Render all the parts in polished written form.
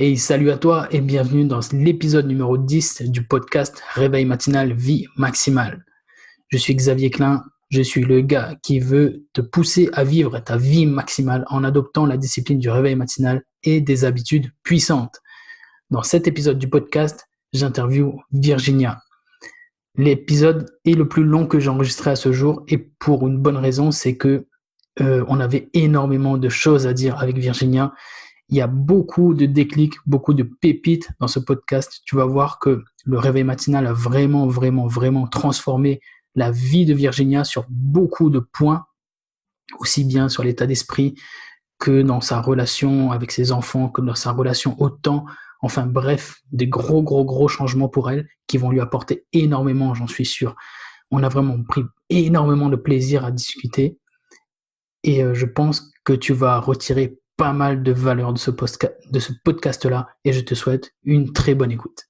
Et salut à toi et bienvenue dans l'épisode numéro 10 du podcast Réveil matinal vie maximale. Je suis Xavier Klein, je suis le gars qui veut te pousser à vivre ta vie maximale en adoptant la discipline du réveil matinal et des habitudes puissantes. Dans cet épisode du podcast, j'interviewe Virginia. L'épisode est le plus long que j'ai enregistré à ce jour et pour une bonne raison, c'est que on avait énormément de choses à dire avec Virginia. Il y a beaucoup de déclics, beaucoup de pépites dans ce podcast. Tu vas voir que le réveil matinal a vraiment transformé la vie de Virginia sur beaucoup de points, aussi bien sur l'état d'esprit que dans sa relation avec ses enfants, que dans sa relation au temps. Enfin bref, des gros changements pour elle qui vont lui apporter énormément, j'en suis sûr. On a vraiment pris énormément de plaisir à discuter et je pense que tu vas retirer pas mal de valeur de ce podcast-là et je te souhaite une très bonne écoute.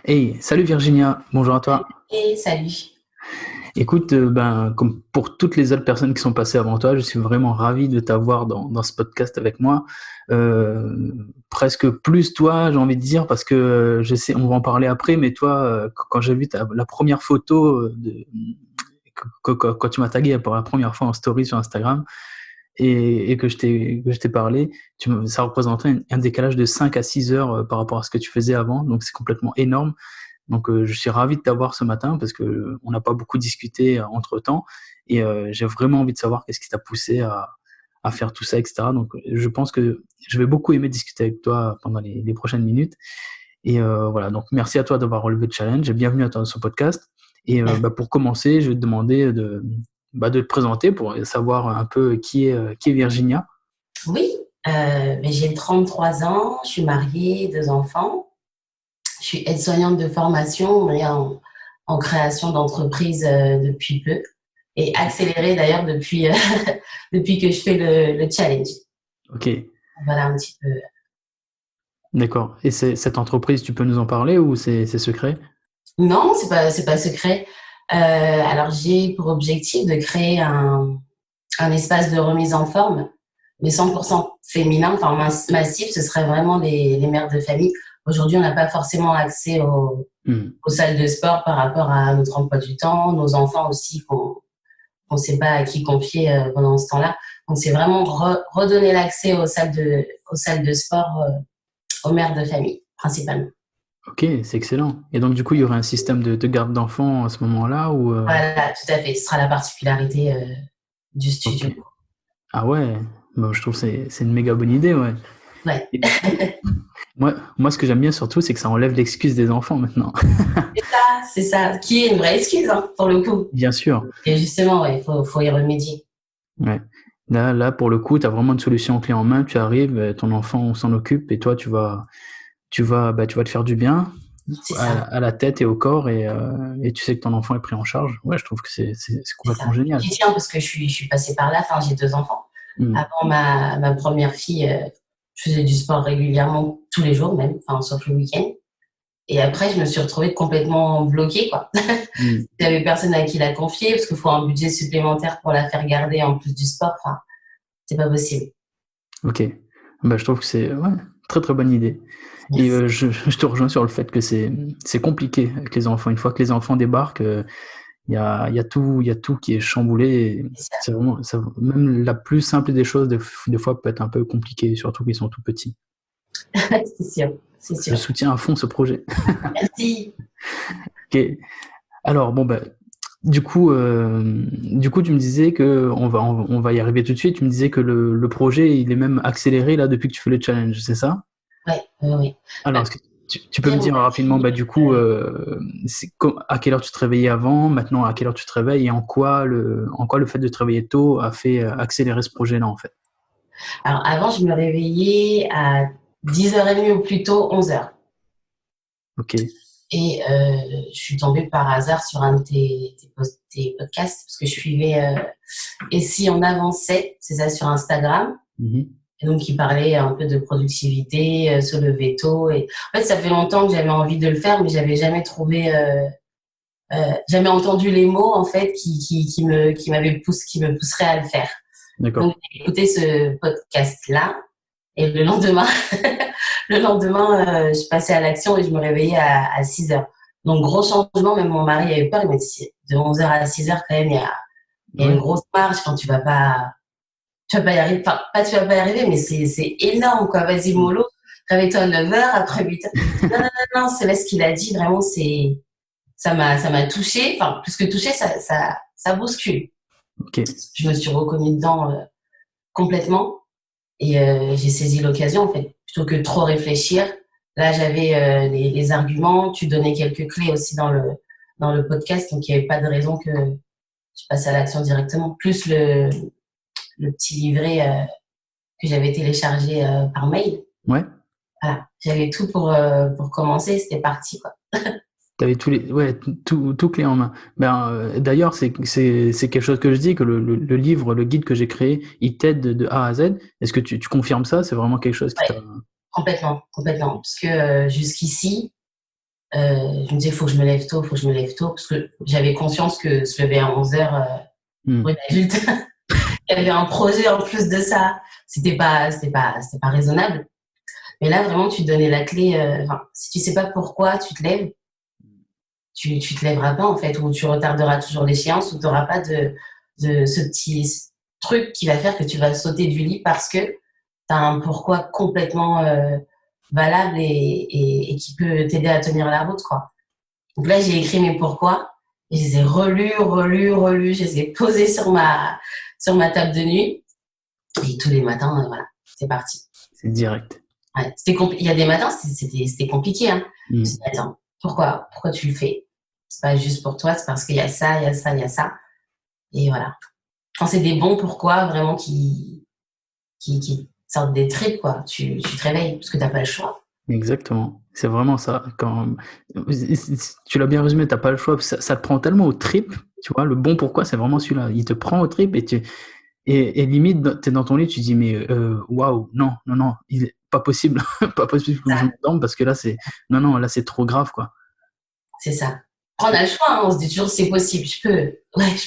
Hey, salut Virginia, bonjour à toi. Et salut. Écoute, comme pour toutes les autres personnes qui sont passées avant toi, je suis vraiment ravi de t'avoir dans ce podcast avec moi. Presque plus toi, j'ai envie de dire, parce que je sais, on va en parler après, mais toi, quand j'ai vu la première photo quand tu m'as tagué pour la première fois en story sur Instagram, et que je t'ai parlé, ça représentait un décalage de 5 à 6 heures par rapport à ce que tu faisais avant, donc c'est complètement énorme. Donc je suis ravi de t'avoir ce matin parce que on n'a pas beaucoup discuté entre temps et j'ai vraiment envie de savoir qu'est-ce qui t'a poussé à faire tout ça, etc. Donc je pense que je vais beaucoup aimer discuter avec toi pendant les prochaines minutes. Et voilà, donc merci à toi d'avoir relevé le challenge et bienvenue à toi dans ce podcast. Et pour commencer, je vais te demander de te présenter pour savoir un peu qui est Virginia. Oui, j'ai 33 ans, je suis mariée, 2 enfants. Je suis aide-soignante de formation et en création d'entreprise depuis peu et accélérée d'ailleurs depuis, depuis que je fais le challenge. Ok. Voilà un petit peu. D'accord. Et cette entreprise, tu peux nous en parler ou c'est secret? Non, c'est pas secret. Alors j'ai pour objectif de créer un espace de remise en forme, mais 100% féminin, enfin massif, ce serait vraiment les mères de famille. Aujourd'hui, on n'a pas forcément accès aux salles de sport par rapport à notre emploi du temps, nos enfants aussi qu'on ne sait pas à qui confier pendant ce temps-là. Donc, c'est vraiment redonner l'accès aux salles de sport aux mères de famille, principalement. Ok, c'est excellent. Et donc, du coup, il y aurait un système de garde d'enfants à ce moment-là ou Voilà, tout à fait. Ce sera la particularité du studio. Ok. Ah ouais, je trouve que c'est une méga bonne idée, ouais. Ouais. Et du coup, moi, ce que j'aime bien surtout, c'est que ça enlève l'excuse des enfants maintenant. C'est ça, qui est une vraie excuse hein, pour le coup. Bien sûr. Et justement, il faut y remédier. Ouais. Là, pour le coup, tu as vraiment une solution clé en main. Tu arrives, ton enfant s'en occupe et toi, tu vas te faire du bien C'est ça. à la tête et au corps et tu sais que ton enfant est pris en charge. Ouais, je trouve que c'est C'est complètement ça. génial. J'y tiens parce que je suis passée par là. Enfin, j'ai 2 enfants. Avant ma première fille, je faisais du sport régulièrement tous les jours même, enfin, sauf le week-end. Et après, je me suis retrouvée complètement bloquée, quoi. J'avais personne à qui la confier parce qu'il faut un budget supplémentaire pour la faire garder en plus du sport. Enfin, c'est pas possible. Ok. Je trouve que c'est très bonne idée. Et Merci. je te rejoins sur le fait que c'est compliqué avec les enfants. Une fois que les enfants débarquent, il y a tout qui est chamboulé. C'est vraiment, même la plus simple des choses, des fois, peut être un peu compliqué, surtout qu'ils sont tout petits. C'est sûr, c'est Je sûr. soutiens à fond ce projet. Merci. Ok. Alors, du coup, tu me disais que on va y arriver tout de suite. Tu me disais que le projet, il est même accéléré là depuis que tu fais le challenge, c'est ça? Ouais, oui. Alors, Bah, est-ce que tu peux me dire on a rapidement, fini. du coup, à quelle heure tu te réveillais avant, maintenant à quelle heure tu te réveilles et en quoi le fait de te réveiller tôt a fait accélérer ce projet-là, en fait? Alors, avant, je me réveillais à 10h30 ou plutôt 11h. Ok. Et je suis tombée par hasard sur un de tes podcasts parce que je suivais Et si on avançait, c'est ça, sur Instagram. Et donc, il parlait un peu de productivité, se lever tôt. Et en fait, ça fait longtemps que j'avais envie de le faire, mais j'avais jamais trouvé, jamais entendu les mots en fait qui me pousseraient à le faire. D'accord. Donc, j'ai écouté ce podcast-là Et le lendemain, je passais à l'action et je me réveillais à 6 heures. Donc, gros changement, même mon mari avait peur, il m'a dit, de 11 heures à 6 heures, quand même, il y a une Ouais. grosse marge quand tu vas pas y arriver, enfin, pas tu vas pas y arriver, mais c'est énorme, quoi. Vas-y, Mm. mollo, réveille-toi à 9 heures, après 8 heures. Non, non, non, non, c'est là ce qu'il a dit, vraiment, ça m'a touché, enfin, plus que touché, ça bouscule. Ok. Je me suis reconnue dedans, complètement. Et j'ai saisi l'occasion, en fait. Plutôt que de trop réfléchir, là, j'avais les arguments. Tu donnais quelques clés aussi dans le podcast, donc il n'y avait pas de raison que je passe à l'action directement. Plus le petit livret que j'avais téléchargé par mail. Ouais. Voilà, j'avais tout pour commencer, c'était parti, quoi. T'avais ouais, tout clé en main. D'ailleurs, c'est quelque chose que je dis, que le livre, le guide que j'ai créé, il t'aide de A à Z. Est-ce que tu confirmes ça? C'est vraiment quelque chose qui t'a... Ouais, complètement, complètement. Parce que jusqu'ici, je me disais, faut que je me lève tôt, faut que je me lève tôt, parce que j'avais conscience que se lever à 11 heures pour une adulte, il y avait un projet en plus de ça. C'était pas raisonnable. Mais là, vraiment, tu donnais la clé. Si tu sais pas pourquoi tu te lèves, tu te lèveras pas, en fait, ou tu retarderas toujours l'échéance, ou tu n'auras pas de ce petit truc qui va faire que tu vas sauter du lit parce que tu as un pourquoi complètement valable et qui peut t'aider à tenir la route, quoi. Donc là, j'ai écrit mes pourquoi, et je les ai relus, je les ai posés sur ma table de nuit, et tous les matins, voilà, c'est parti. C'est direct. Ouais, il y a des matins, c'était compliqué, hein. Je me Mm. suis dit, attends, pourquoi tu le fais? C'est pas juste pour toi, c'est parce qu'il y a ça, il y a ça, il y a ça. Et voilà. Quand c'est des bons pourquoi, vraiment, qui sortent des tripes, quoi. Tu te réveilles, parce que t'as pas le choix. Exactement. C'est vraiment ça. Tu l'as bien résumé, t'as pas le choix. Ça te prend tellement aux tripes, tu vois. Le bon pourquoi, c'est vraiment celui-là. Il te prend aux tripes et limite, t'es dans ton lit, tu dis, mais waouh, non, non, non, il est pas possible, pas possible que je Ça, m'endorme parce que là, non, non, là, c'est trop grave, quoi. c'est ça. On a le choix, hein, on se dit toujours, c'est possible, je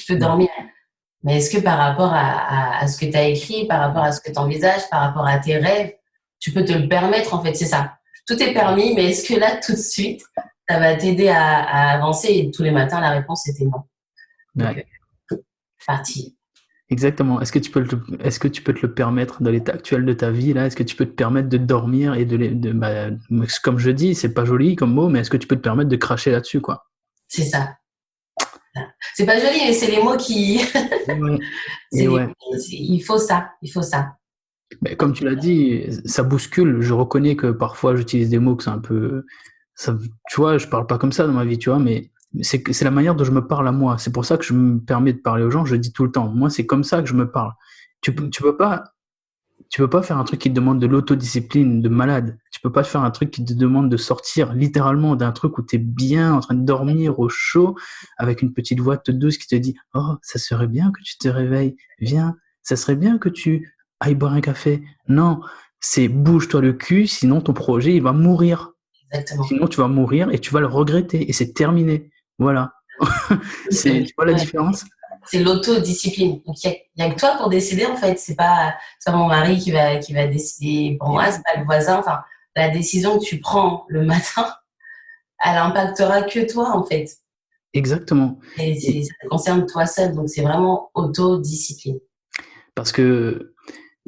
peux Mm. dormir. Mais est-ce que par rapport à ce que tu as écrit, par rapport à ce que tu envisages, par rapport à tes rêves, tu peux te le permettre, en fait, c'est ça. Tout est permis, mais est-ce que là, tout de suite, ça va t'aider à avancer? Et tous les matins, la réponse était non. Donc, Ouais. parti. Exactement. Est-ce que tu peux te le permettre dans l'état actuel de ta vie, là? Est-ce que tu peux te permettre de dormir et comme je dis, c'est pas joli comme mot, mais est-ce que tu peux te permettre de cracher là-dessus, quoi? C'est ça. C'est pas joli, mais c'est les mots qui. Et ouais. C'est Et les ouais. mots. Il faut ça. Il faut ça. Mais comme tu l'as dit, ça bouscule. Je reconnais que parfois j'utilise des mots que c'est un peu, ça, tu vois, je parle pas comme ça dans ma vie, tu vois, mais c'est la manière dont je me parle à moi. C'est pour ça que je me permets de parler aux gens. Je dis tout le temps. Moi, c'est comme ça que je me parle. Tu peux pas faire un truc qui te demande de l'autodiscipline de malade. Tu peux pas faire un truc qui te demande de sortir littéralement d'un truc où tu es bien en train de dormir au chaud avec une petite voix toute douce qui te dit «Oh, ça serait bien que tu te réveilles. Viens, ça serait bien que tu ailles boire un café.» Non, c'est bouge-toi le cul, sinon ton projet, il va mourir. Exactement. Sinon, tu vas mourir et tu vas le regretter et c'est terminé. Voilà. Tu vois la Ouais. différence? C'est l'autodiscipline. Donc, il y a que toi pour décider, en fait. C'est pas mon mari qui va décider pour moi, c'est pas le voisin. Enfin, la décision que tu prends le matin, elle impactera que toi, en fait. Exactement. Et Et ça te concerne toi seul. Donc, c'est vraiment autodiscipline. parce que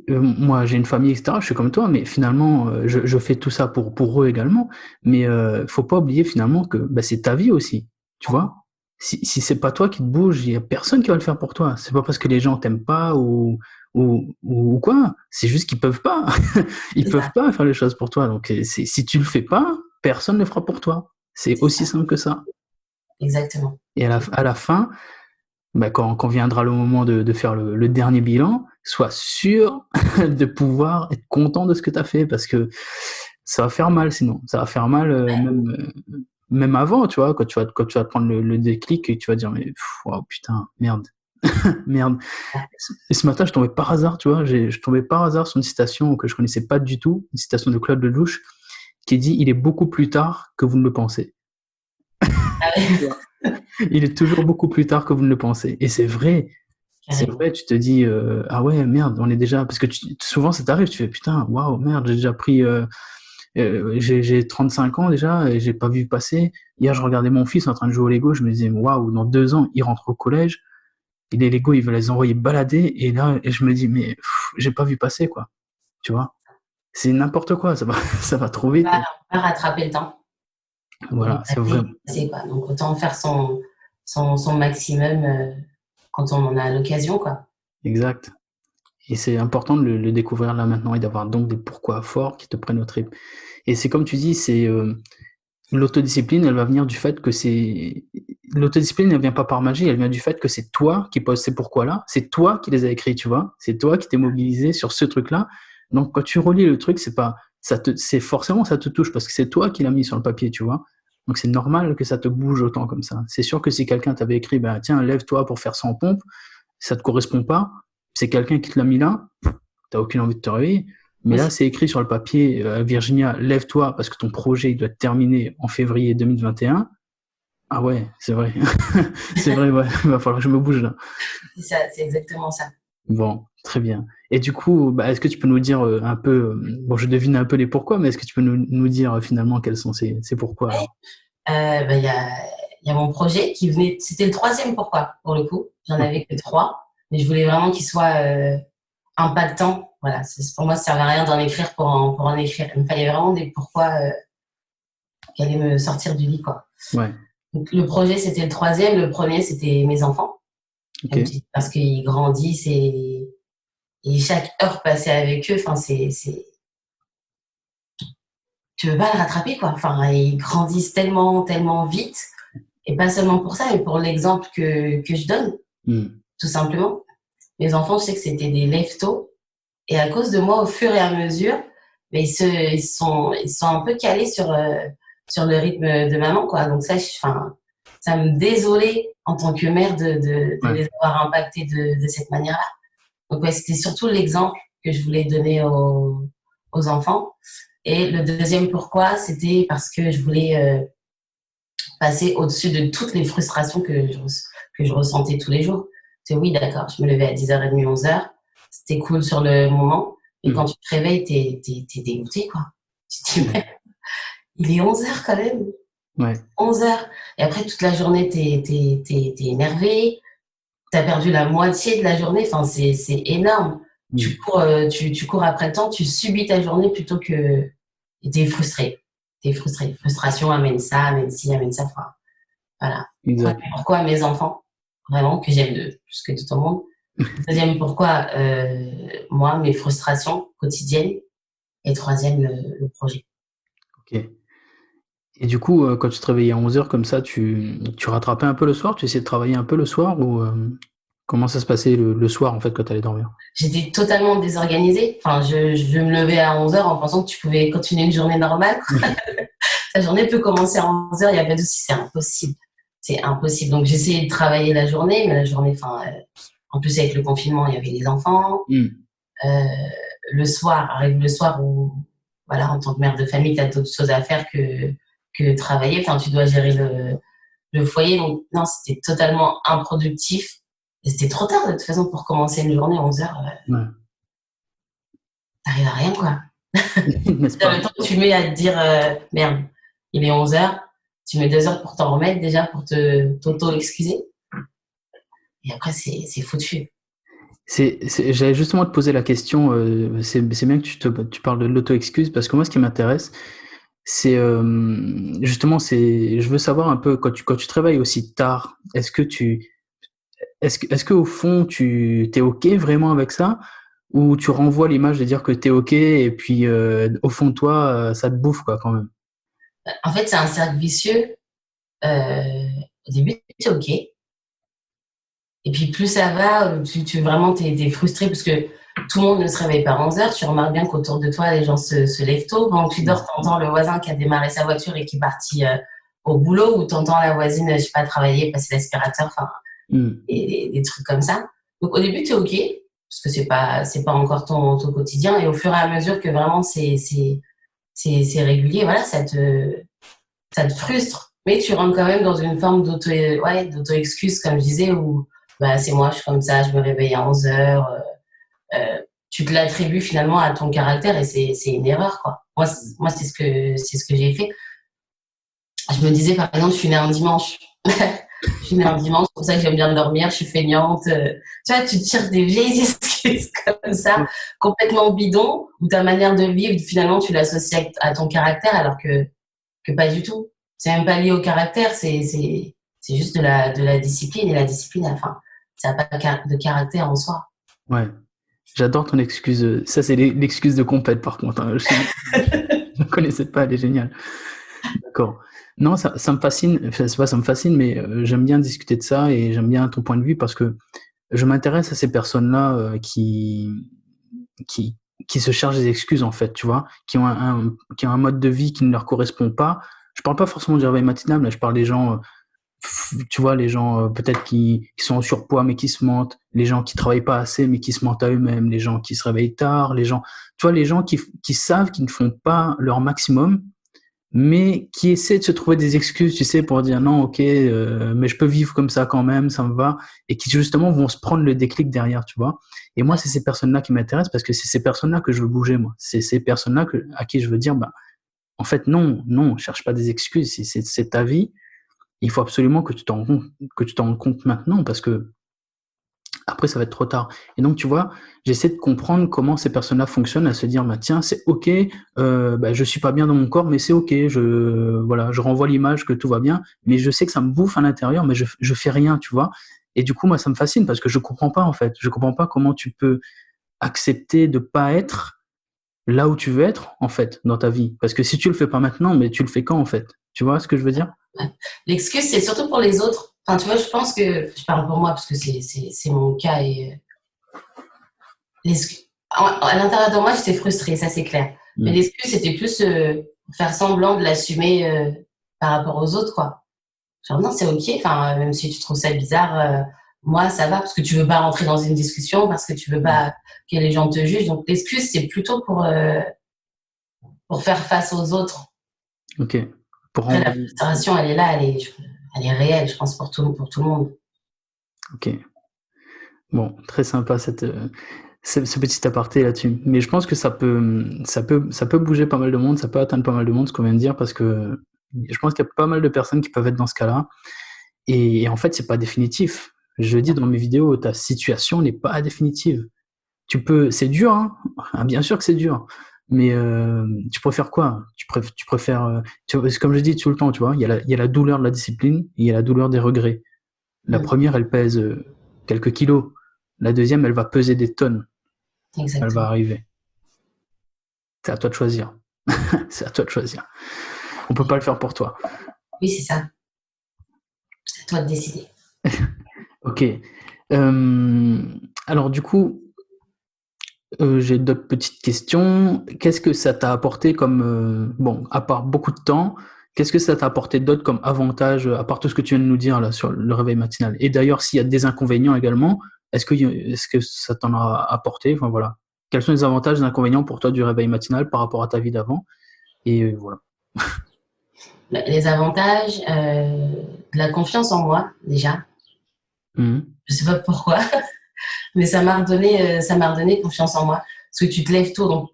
moi, j'ai une famille, etc. Je suis comme toi, mais finalement, je fais tout ça pour eux également. Mais faut pas oublier finalement que bah, c'est ta vie aussi, tu vois. Si c'est pas toi qui te bouge, il y a personne qui va le faire pour toi. C'est pas parce que les gens t'aiment pas ou quoi. C'est juste qu'ils peuvent pas. Ils C'est peuvent ça. pas faire les choses pour toi. Donc si tu le fais pas, personne ne le fera pour toi. C'est C'est aussi ça. simple que ça. Exactement. Et à la fin, bah, quand viendra le moment de faire le dernier bilan, sois sûr de pouvoir être content de ce que tu as fait parce que ça va faire mal sinon. Ça va faire mal même avant, tu vois, quand tu vas prendre le déclic et tu vas dire mais oh, putain, merde, merde. Et ce matin, je tombais par hasard, tu vois, je tombais par hasard sur une citation que je connaissais pas du tout, une citation de Claude Lelouch qui dit il est beaucoup plus tard que vous ne le pensez. Ah Tu ouais. vois. Il est toujours beaucoup plus tard que vous ne le pensez. Et c'est vrai. C'est carrément. vrai, tu te dis, ah ouais, merde, on est déjà, parce que souvent ça t'arrive, tu fais, putain, waouh, merde, j'ai déjà pris, j'ai 35 ans déjà et j'ai pas vu passer. Hier, je regardais mon fils en train de jouer au Lego, je me disais, waouh, dans 2 ans, il rentre au collège, et les Lego, il va les envoyer balader, et là, et je me dis, mais j'ai pas vu passer, quoi, tu vois. C'est n'importe quoi, ça va, ça va trop vite. On va rattraper le temps. Il est Voilà, c'est passé, il vrai, est passé, quoi. Donc, autant faire son maximum quand on en a l'occasion, quoi. exact. Et c'est important de le découvrir là maintenant et d'avoir donc des pourquoi forts qui te prennent au trip. Et c'est comme tu dis, c'est l'autodiscipline, elle va venir du fait que c'est l'autodiscipline, elle vient pas par magie, elle vient du fait que c'est toi qui poses ces pourquoi-là, c'est toi qui les as écrits, tu vois, c'est toi qui t'es mobilisé sur ce truc-là. Donc quand tu relis le truc, c'est pas c'est forcément ça te touche parce que c'est toi qui l'as mis sur le papier, tu vois. Donc c'est normal que ça te bouge autant comme ça. C'est sûr que si quelqu'un t'avait écrit, ben tiens, lève-toi pour faire 100 pompes, ça te correspond pas. C'est quelqu'un qui te l'a mis là, t'as aucune envie de te réveiller. Mais Oui, là, c'est écrit sur le papier, Virginia, lève-toi parce que ton projet il doit être terminé en février 2021. Ah ouais, c'est vrai. C'est vrai, ouais. Il va falloir que je me bouge là. c'est ça, c'est exactement ça. Bon, très bien. Et du coup, bah, est-ce que tu peux nous dire un peu, bon, je devine un peu les pourquoi, mais est-ce que tu peux nous dire finalement quels sont ces pourquoi Ouais. alors? Bah, il y a mon projet qui venait, c'était le troisième pourquoi, pour le coup. J'en Ok, avais que trois, mais je voulais vraiment qu'il soit impactant. Voilà, pour moi, ça servait à rien d'en écrire pour en écrire. Il me fallait vraiment des pourquoi qui allaient me sortir du lit, quoi. ouais, Donc, le projet, c'était le troisième. Le premier, c'était mes enfants, ok. comme tu dis, parce qu'ils grandissent et chaque heure passée avec eux, enfin, tu veux pas le rattraper, quoi. Enfin, ils grandissent tellement, tellement vite. Et pas seulement pour ça, mais pour l'exemple que je donne, Hmm. tout simplement. Mes enfants, je sais que c'était des lève-tôt. Et à cause de moi, au fur et à mesure, mais ils sont un peu calés sur le rythme de maman, quoi. Donc ça, enfin, ça me désolait en tant que mère de Ouais. les avoir impactés de cette manière-là. Donc ouais, c'était surtout l'exemple que je voulais donner aux enfants. Et le deuxième pourquoi, c'était parce que je voulais passer au-dessus de toutes les frustrations que je ressentais tous les jours. C'est oui, d'accord, je me levais à 10h30, 11h, c'était cool sur le moment, mais quand Hmm. tu te réveilles, t'es dégoûté, quoi. Tu te dis, Ouais. mais il est 11h quand même, Ouais. 11h. Et après, toute la journée, t'es énervé, t'as perdu la moitié de la journée, enfin, c'est énorme. Hmm. Tu cours après le temps, tu subis ta journée plutôt que. Et t'es frustré. T'es frustré. Frustration amène ça, amène ci, amène ça. Enfin, voilà. Exact. Pourquoi mes enfants, vraiment, que j'aime plus que tout au monde. Deuxième, pourquoi moi, mes frustrations quotidiennes. Et troisième, le projet. Ok. Et du coup, quand tu te réveillais à 11h comme ça, tu rattrapais un peu le soir? Tu essayais de travailler un peu le soir ou comment ça se passait le soir en fait quand tu allais dormir? J'étais totalement désorganisée. Enfin, je me levais à 11h en pensant que tu pouvais continuer une journée normale. Ta journée peut commencer à 11h, il n'y a pas de souci, c'est impossible. C'est impossible. Donc, j'essayais de travailler la journée, mais la journée, enfin, en plus, avec le confinement, il y avait les enfants. Hmm. Euh, le soir, arrive le soir où, voilà, en tant que mère de famille, tu as d'autres choses à faire que travailler. Enfin, tu dois gérer le foyer. Donc, non, c'était totalement improductif. Et c'était trop tard, de toute façon, pour commencer une journée à 11h. Ouais. T'arrives à rien, quoi. N'est-ce Le pas? temps que tu mets à te dire, merde, il est 11h, tu mets 2 heures pour t'en remettre déjà, pour t'auto-excuser. Et après, c'est foutu. J'allais justement te poser la question, c'est bien que tu parles de l'auto-excuse parce que moi, ce qui m'intéresse, c'est justement, je veux savoir un peu quand tu travailles aussi tard, est-ce que au fond, tu t'es OK vraiment avec ça? Ou tu renvoies l'image de dire que t'es OK et puis au fond de toi, ça te bouffe quoi quand même? En fait, c'est un cercle vicieux. Au début, c'est OK. Et puis, plus ça va, vraiment, t'es frustré parce que tout le monde ne se réveille pas à 11h. Tu remarques bien qu'autour de toi, les gens se lèvent tôt. Pendant que tu Mmh. dors, t'entends le voisin qui a démarré sa voiture et qui est parti au boulot, ou t'entends la voisine, je sais pas, travailler, passer l'aspirateur, enfin, Mmh. et des trucs comme ça. Donc au début, tu es OK, parce que c'est pas encore ton quotidien. Et au fur et à mesure que vraiment c'est régulier, voilà, ça te frustre. Mais tu rentres quand même dans une forme d'auto-excuse, comme je disais, où bah, c'est moi, je suis comme ça, je me réveille à 11h. Tu te l'attribues finalement à ton caractère et c'est une erreur, quoi. Moi c'est ce que j'ai fait. Je me disais, par exemple, je suis née un dimanche. Je suis née un dimanche, c'est pour ça que j'aime bien dormir, je suis feignante. Tu vois, tu tires des vieilles excuses comme ça, complètement bidon, où ta manière de vivre, finalement, tu l'associes à ton caractère, alors que pas du tout. C'est même pas lié au caractère, c'est juste de la discipline. Et la discipline, enfin, ça n'a pas de caractère en soi. Ouais. J'adore ton excuse. Ça, c'est l'excuse de compète, par contre. Hein. Je ne connaissais pas, elle est géniale. D'accord. Non, ça me fascine. Enfin, c'est pas ça me fascine, mais j'aime bien discuter de ça et j'aime bien ton point de vue parce que je m'intéresse à ces personnes-là qui, qui se chargent des excuses, en fait, tu vois, qui ont un mode de vie qui ne leur correspond pas. Je parle pas forcément du réveil matinal, mais je parle des gens, tu vois, les gens peut-être qui sont en surpoids mais qui se mentent, les gens qui travaillent pas assez mais qui se mentent à eux-mêmes, les gens qui se réveillent tard, les gens, tu vois, les gens qui savent qu'ils ne font pas leur maximum mais qui essaient de se trouver des excuses, tu sais, pour dire non, ok, mais je peux vivre comme ça quand même, ça me va, et qui justement vont se prendre le déclic derrière, tu vois. Et moi, c'est ces personnes-là qui m'intéressent parce que c'est ces personnes-là que je veux bouger, moi. C'est ces personnes-là à qui je veux dire, bah, en fait, non, cherche pas des excuses, c'est ta vie. Il faut absolument que tu t'en rendes compte maintenant parce que après, ça va être trop tard. Et donc, tu vois, j'essaie de comprendre comment ces personnes-là fonctionnent, à se dire, bah, tiens, c'est OK, bah, je suis pas bien dans mon corps, mais c'est OK, voilà, je renvoie l'image que tout va bien, mais je sais que ça me bouffe à l'intérieur, mais je fais rien, tu vois. Et du coup, moi, ça me fascine parce que je comprends pas, en fait. Je comprends pas comment tu peux accepter de pas être là où tu veux être, en fait, dans ta vie. Parce que si tu le fais pas maintenant, mais tu le fais quand, en fait? Tu vois ce que je veux dire? Ouais. L'excuse, c'est surtout pour les autres. Enfin, tu vois, je pense que, je parle pour moi parce que c'est mon cas et à l'intérieur de moi, j'étais frustrée, ça c'est clair. Mais l'excuse, c'était plus faire semblant de l'assumer par rapport aux autres, quoi. Genre, non, c'est OK, enfin, même si tu trouves ça bizarre, moi, ça va, parce que tu veux pas rentrer dans une discussion, parce que tu veux pas que les gens te jugent. Donc, l'excuse, c'est plutôt pour faire face aux autres. OK. Pour Après, la renvoyer. frustration, elle est là, elle est réelle, je pense, pour tout le monde. OK. Bon, très sympa ce petit aparté là-dessus. Mais je pense que ça peut bouger pas mal de monde, ça peut atteindre pas mal de monde, ce qu'on vient de dire, parce que je pense qu'il y a pas mal de personnes qui peuvent être dans ce cas-là. Et en fait, c'est pas définitif. Je dis dans mes vidéos, ta situation n'est pas définitive. C'est dur, hein. Ah, bien sûr que c'est dur. Mais tu préfères quoi? Tu préfères, c'est comme je dis tout le temps, tu vois, il y a la douleur de la discipline et il y a la douleur des regrets. La première, elle pèse quelques kilos. La deuxième, elle va peser des tonnes. Elle va Exactement. arriver. C'est à toi de choisir. C'est à toi de choisir. On peut pas le faire pour toi. Oui, c'est ça. C'est à toi de décider. Ok. Alors du coup, j'ai d'autres petites questions. Qu'est-ce que ça t'a apporté comme, bon, à part beaucoup de temps, qu'est-ce que ça t'a apporté d'autre comme avantage, à part tout ce que tu viens de nous dire là sur le réveil matinal? Et d'ailleurs, s'il y a des inconvénients également, est-ce que ça t'en a apporté? Enfin voilà. Quels sont les avantages et les inconvénients pour toi du réveil matinal par rapport à ta vie d'avant? Et voilà. Les avantages, de la confiance en moi, déjà. Mhm. Je sais pas pourquoi, mais ça m'a redonné confiance en moi. Parce que tu te lèves tôt, donc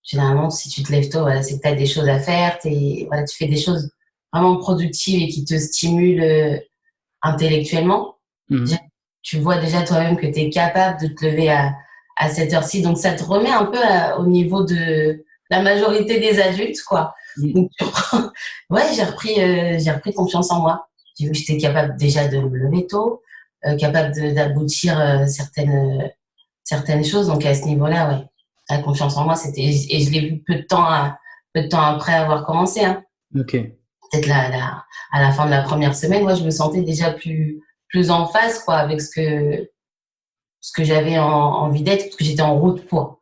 généralement, si tu te lèves tôt, voilà, c'est que tu as des choses à faire, voilà, tu fais des choses vraiment productives et qui te stimulent intellectuellement. Déjà, Mhm. tu vois déjà toi-même que tu es capable de te lever à cette heure-ci, donc ça te remet un peu au niveau de la majorité des adultes, quoi. Mhm. Donc, ouais, j'ai repris confiance en moi. J'ai vu que j'étais capable déjà de me lever tôt, capable d'aboutir certaines choses. Donc à ce niveau-là, ouais, la confiance en moi, et je l'ai vu peu de temps après avoir commencé. Hein. Ok. Peut-être à la fin de la première semaine, moi, je me sentais déjà plus en phase, quoi, avec ce que j'avais envie d'être, parce que j'étais en route pour.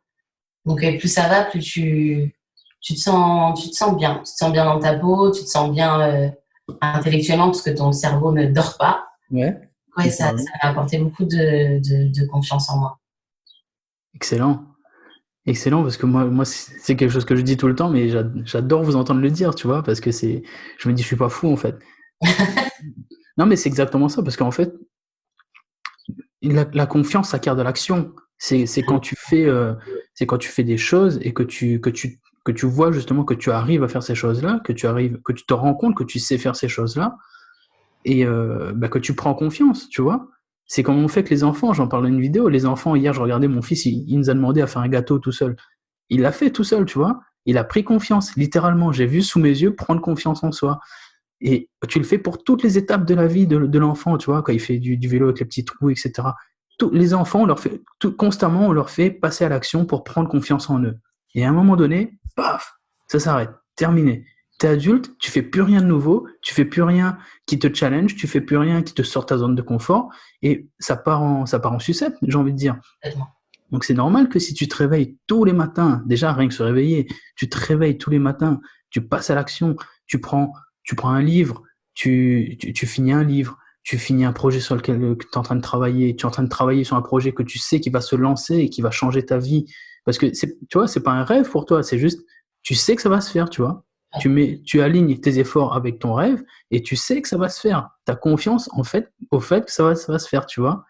Donc plus ça va, plus tu te sens bien. Tu te sens bien dans ta peau, tu te sens bien intellectuellement, parce que ton cerveau ne dort pas. Ouais. Ouais, ça Littéralement. m'a apporté beaucoup de confiance en moi. Excellent. Excellent, parce que moi c'est quelque chose que je dis tout le temps, mais j'adore vous entendre le dire, tu vois, parce que je me dis, je suis pas fou, en fait. Non, mais c'est exactement ça, parce qu'en fait, la confiance s'acquiert de l'action. C'est quand tu fais, c'est quand tu fais des choses et que tu vois justement que tu arrives à faire ces choses-là, que tu te rends compte que tu sais faire ces choses-là et que tu prends confiance, tu vois. C'est comme on fait avec les enfants. J'en parlais dans une vidéo. Les enfants, hier, je regardais mon fils, il nous a demandé à faire un gâteau tout seul. Il l'a fait tout seul, tu vois. Il a pris confiance, littéralement. J'ai vu sous mes yeux prendre confiance en soi. Et tu le fais pour toutes les étapes de la vie de l'enfant, tu vois, quand il fait du vélo avec les petits trous, etc. Tous les enfants, constamment, on leur fait passer à l'action pour prendre confiance en eux. Et à un moment donné, paf, ça s'arrête, terminé. T'es adulte, tu fais plus rien de nouveau, tu fais plus rien qui te challenge, tu fais plus rien qui te sort ta zone de confort, et ça part en sucette, j'ai envie de dire. Donc c'est normal que si tu te réveilles tous les matins, déjà rien que se réveiller, tu te réveilles tous les matins, tu passes à l'action, tu prends un livre, tu finis un livre, tu finis un projet sur lequel tu es en train de travailler, tu es en train de travailler sur un projet que tu sais qui va se lancer et qui va changer ta vie. Parce que, tu vois, c'est pas un rêve pour toi, c'est juste, tu sais que ça va se faire, tu vois. Tu alignes tes efforts avec ton rêve et tu sais que ça va se faire. Tu as confiance, en fait, au fait que ça va se faire, tu vois.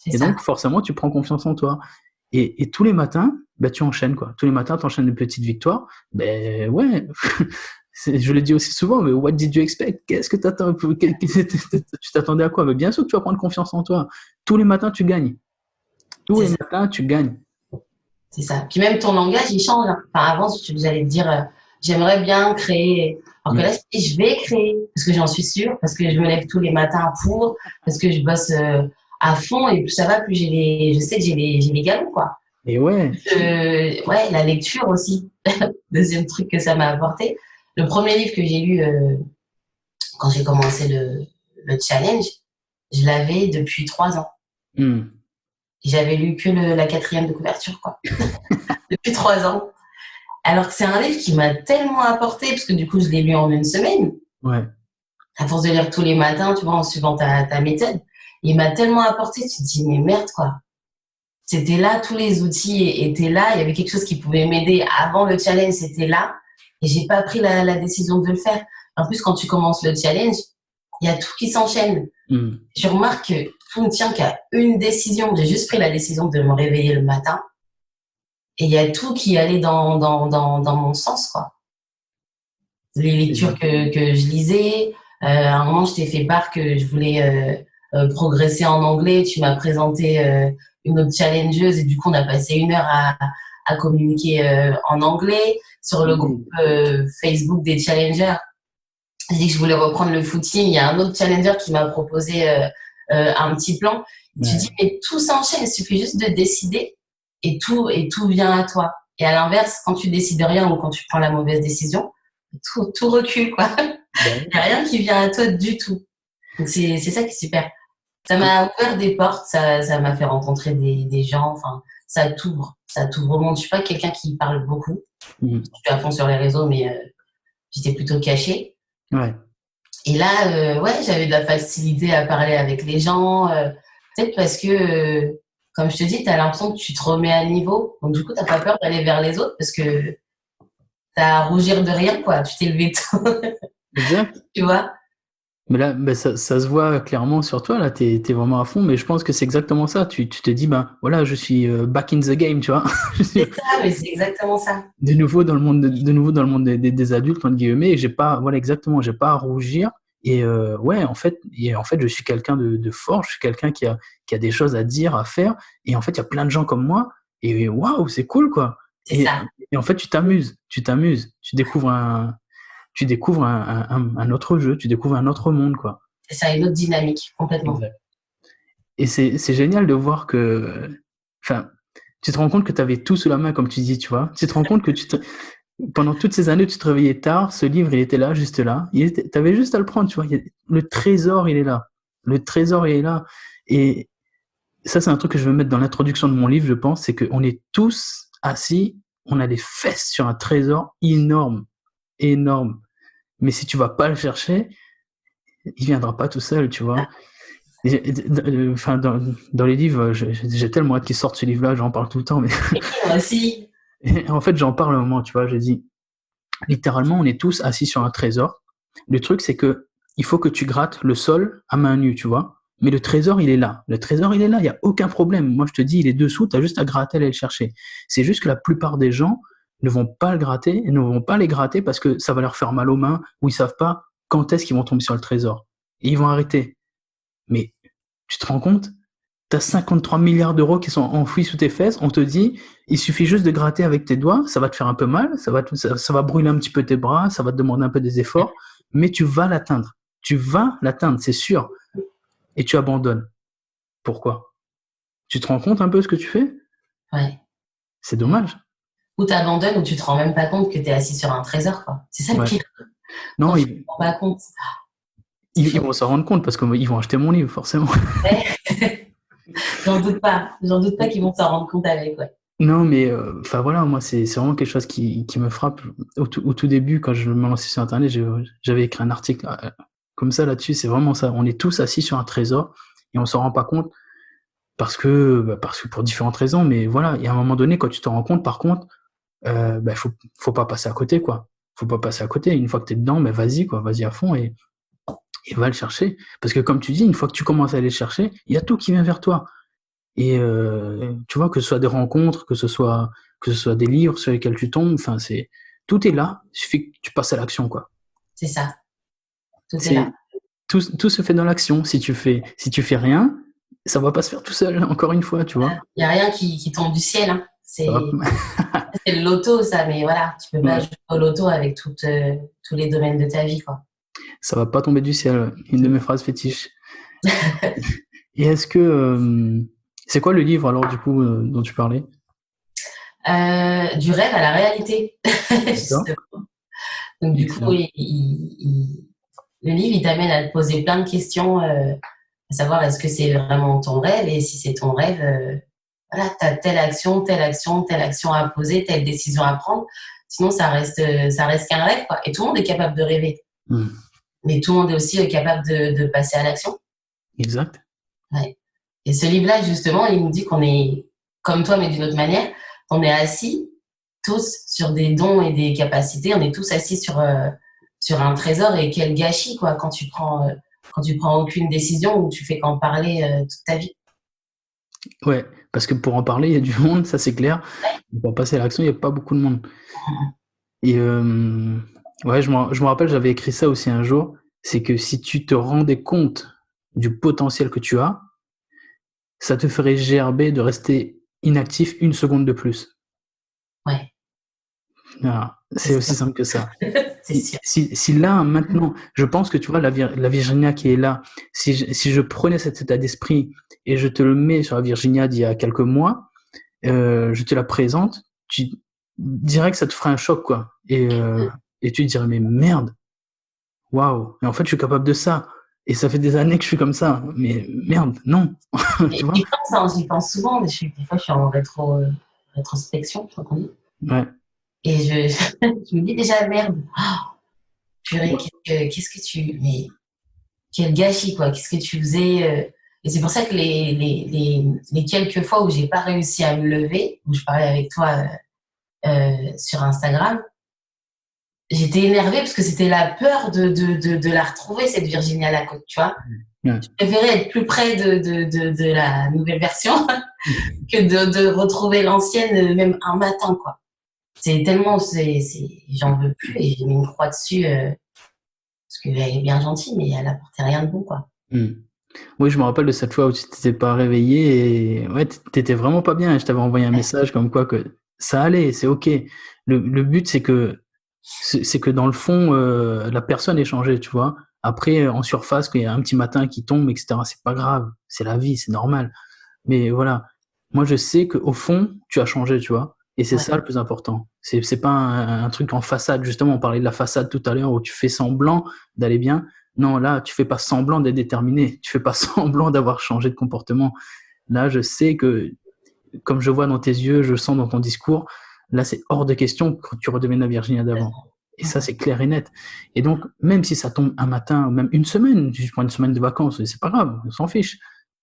Et donc, forcément, tu prends confiance en toi. Et tous les matins, tu enchaînes, quoi. Tous les matins, tu enchaînes de petites victoires. Ouais, je le dis aussi souvent, mais what did you expect? Qu'est-ce que tu t'attendais à quoi? Mais bien sûr que tu vas prendre confiance en toi. Tous les matins, tu gagnes. Tous les matins, tu gagnes. C'est ça. Puis même ton langage, il change. Enfin, avant, vous allez te dire, j'aimerais bien créer. Alors que là, je vais créer, parce que j'en suis sûre, parce que je me lève tous les matins parce que je bosse à fond, et plus ça va, plus je sais que j'ai les galons, quoi. Et ouais. Ouais, la lecture aussi. Deuxième truc que ça m'a apporté. Le premier livre que j'ai lu quand j'ai commencé le challenge, je l'avais depuis 3 ans. J'avais lu que la 4e de couverture, quoi. Depuis 3 ans. Alors que c'est un livre qui m'a tellement apporté, parce que du coup, je l'ai lu en une semaine. Ouais. À force de lire tous les matins, tu vois, en suivant ta méthode. Il m'a tellement apporté, tu te dis, mais merde, quoi. C'était là, tous les outils étaient là. Il y avait quelque chose qui pouvait m'aider avant le challenge, c'était là. Et j'ai pas pris la décision de le faire. En plus, quand tu commences le challenge, il y a tout qui s'enchaîne. Je remarque que tout ne tient qu'à une décision. J'ai juste pris la décision de me réveiller le matin. Et il y a tout qui allait dans mon sens, quoi. Les lectures que je lisais. À un moment, je t'ai fait part que je voulais progresser en anglais. Tu m'as présenté une autre challengeuse et du coup, on a passé 1 heure à communiquer en anglais sur le groupe Facebook des challengers. J'ai dit que je voulais reprendre le footing. Il y a un autre challenger qui m'a proposé un petit plan. Tu dis, mais tout s'enchaîne. Il suffit juste de décider et tout vient à toi. Et à l'inverse, quand tu décides rien ou quand tu prends la mauvaise décision, tout recule, quoi. Il n'y a rien qui vient à toi du tout. Donc, c'est ça qui est super. Ça m'a ouvert des portes, ça m'a fait rencontrer des gens. Enfin, ça t'ouvre au monde. Je suis pas quelqu'un qui parle beaucoup. Je suis à fond sur les réseaux, mais j'étais plutôt cachée. Ouais. Et là, j'avais de la facilité à parler avec les gens. Peut-être parce que, comme je te dis, tu as l'impression que tu te remets à niveau. Donc, du coup, tu n'as pas peur d'aller vers les autres parce que tu as à rougir de rien, quoi. Tu t'es levé tôt. Exact. Tu vois? Mais là, ça se voit clairement sur toi, là, t'es vraiment à fond, mais je pense que c'est exactement ça. Tu te dis, voilà, je suis back in the game, tu vois. C'est ça, mais c'est exactement ça. De nouveau dans le monde, des adultes, entre guillemets, et j'ai pas à rougir. Et en fait, je suis quelqu'un de fort, je suis quelqu'un qui a des choses à dire, à faire. Et en fait, il y a plein de gens comme moi. Et waouh, c'est cool, quoi. Et en fait, tu t'amuses, tu découvres un autre jeu, tu découvres un autre monde, quoi. C'est ça, une autre dynamique, complètement. Exact. Et c'est génial de voir que, enfin, tu te rends compte que tu avais tout sous la main, comme tu dis, tu vois. Tu te rends compte que pendant toutes ces années, tu te réveillais tard, ce livre, il était là, juste là. Tu avais juste à le prendre, tu vois. Le trésor, il est là. Le trésor, il est là. Et ça, c'est un truc que je veux mettre dans l'introduction de mon livre, je pense, c'est qu'on est tous assis, on a les fesses sur un trésor énorme. Énorme. Mais si tu vas pas le chercher, il viendra pas tout seul, tu vois. Enfin, dans les livres, j'ai tellement hâte qu'ils sortent ce livre-là, j'en parle tout le temps. Mais moi aussi. en fait, j'en parle un moment, tu vois. Je dis, littéralement, on est tous assis sur un trésor. Le truc, c'est que il faut que tu grattes le sol à main nue, tu vois. Mais le trésor, il est là. Le trésor, il est là. Il n'y a aucun problème. Moi, je te dis, il est dessous. Tu as juste à gratter, aller le chercher. C'est juste que la plupart des gens ne vont pas le gratter et ne vont pas les gratter parce que ça va leur faire mal aux mains ou ils savent pas quand est-ce qu'ils vont tomber sur le trésor. Et ils vont arrêter. Mais tu te rends compte? Tu as 53 milliards d'euros qui sont enfouis sous tes fesses. On te dit, il suffit juste de gratter avec tes doigts. Ça va te faire un peu mal. Ça va brûler un petit peu tes bras. Ça va te demander un peu des efforts. Mais tu vas l'atteindre. Tu vas l'atteindre, c'est sûr. Et tu abandonnes. Pourquoi? Tu te rends compte un peu ce que tu fais? Ouais. C'est dommage. Ou tu abandonnes ou tu te rends même pas compte que tu es assis sur un trésor, quoi. C'est ça le pire. Non, tu te rends pas compte. Ils vont s'en rendre compte parce qu'ils vont acheter mon livre, forcément. J'en doute pas qu'ils vont s'en rendre compte avec, ouais. Non, mais voilà, moi, c'est vraiment quelque chose qui me frappe. Au tout début, quand je me lançais sur Internet, j'avais écrit un article comme ça là-dessus. C'est vraiment ça. On est tous assis sur un trésor et on s'en rend pas compte parce que pour différentes raisons. Mais voilà, il y a un moment donné, quand tu t'en rends compte, par contre, faut pas passer à côté, quoi. Faut pas passer à côté. Une fois que tu es dedans, vas-y, quoi. Vas-y à fond et va le chercher. Parce que comme tu dis, une fois que tu commences à aller le chercher, il y a tout qui vient vers toi. Et tu vois, que ce soit des rencontres, que ce soit des livres sur lesquels tu tombes, tout est là. Il suffit que tu passes à l'action, quoi. C'est ça. Tout est là. Tout se fait dans l'action. Si tu fais rien, ça va pas se faire tout seul, encore une fois, tu vois. Il y a rien qui tombe du ciel, hein. C'est le loto, ça, mais voilà, tu peux pas jouer au loto avec tous les domaines de ta vie, quoi. Ça va pas tomber du ciel. Une de mes phrases fétiches. Et est-ce que c'est quoi le livre alors du coup dont tu parlais? Du rêve à la réalité. Donc du coup, le livre, il t'amène à te poser plein de questions, à savoir est-ce que c'est vraiment ton rêve, et si c'est ton rêve, voilà, tu as telle action à poser, telle décision à prendre. Sinon, ça reste qu'un rêve, quoi. Et tout le monde est capable de rêver. Mais tout le monde est aussi capable de passer à l'action. Exact. Ouais. Et ce livre-là, justement, il nous dit qu'on est comme toi, mais d'une autre manière. On est assis tous sur des dons et des capacités. On est tous assis sur un trésor. Et quel gâchis, quoi, quand tu prends aucune décision ou tu fais qu'en parler toute ta vie. Ouais, parce que pour en parler, il y a du monde, ça c'est clair. Ouais. Pour passer à l'action, il n'y a pas beaucoup de monde. Et ouais, je me rappelle, j'avais écrit ça aussi un jour. C'est que si tu te rendais compte du potentiel que tu as, ça te ferait gerber de rester inactif une seconde de plus. Ouais. Voilà. C'est aussi simple que ça. C'est sûr. Si là, maintenant, je pense que tu vois, la Virginia qui est là, si je prenais cet état d'esprit et je te le mets sur la Virginia d'il y a quelques mois, je te la présente, tu dirais que ça te ferait un choc, quoi. Et tu te dirais, mais merde, waouh, et en fait, je suis capable de ça. Et ça fait des années que je suis comme ça. Mais merde, non. Tu vois? J'y pense souvent. Des fois, je suis en rétrospection, je crois qu'on dit. Ouais. Et je me dis déjà, merde. Purée, qu'est-ce que tu... Mais quel gâchis, quoi. Qu'est-ce que tu faisais Et c'est pour ça que les quelques fois où j'ai pas réussi à me lever, où je parlais avec toi sur Instagram, j'étais énervée parce que c'était la peur de la retrouver, cette Virginia Lacoste, tu vois. Ouais. Je préférais être plus près de la nouvelle version que de retrouver l'ancienne, même un matin, quoi. C'est tellement, j'en veux plus et j'ai mis une croix dessus parce qu'elle est bien gentille, mais elle apportait rien de bon, quoi. Oui, je me rappelle de cette fois où tu t'étais pas réveillé et ouais, t'étais vraiment pas bien. Je t'avais envoyé un message comme quoi que ça allait, c'est ok. Le but, c'est que dans le fond, la personne est changée, tu vois. Après, en surface, qu'il y a un petit matin qui tombe, etc., c'est pas grave. C'est la vie, c'est normal. Mais voilà. Moi, je sais qu'au fond, tu as changé, tu vois. Et c'est ça le plus important. C'est pas un truc en façade. Justement, on parlait de la façade tout à l'heure où tu fais semblant d'aller bien. Non, là, tu fais pas semblant d'être déterminé. Tu fais pas semblant d'avoir changé de comportement. Là, je sais que, comme je vois dans tes yeux, je sens dans ton discours, là, c'est hors de question que tu redeviennes la Virginia d'avant. Et ça, c'est clair et net. Et donc, même si ça tombe un matin, ou même une semaine, je prends une semaine de vacances, c'est pas grave, on s'en fiche.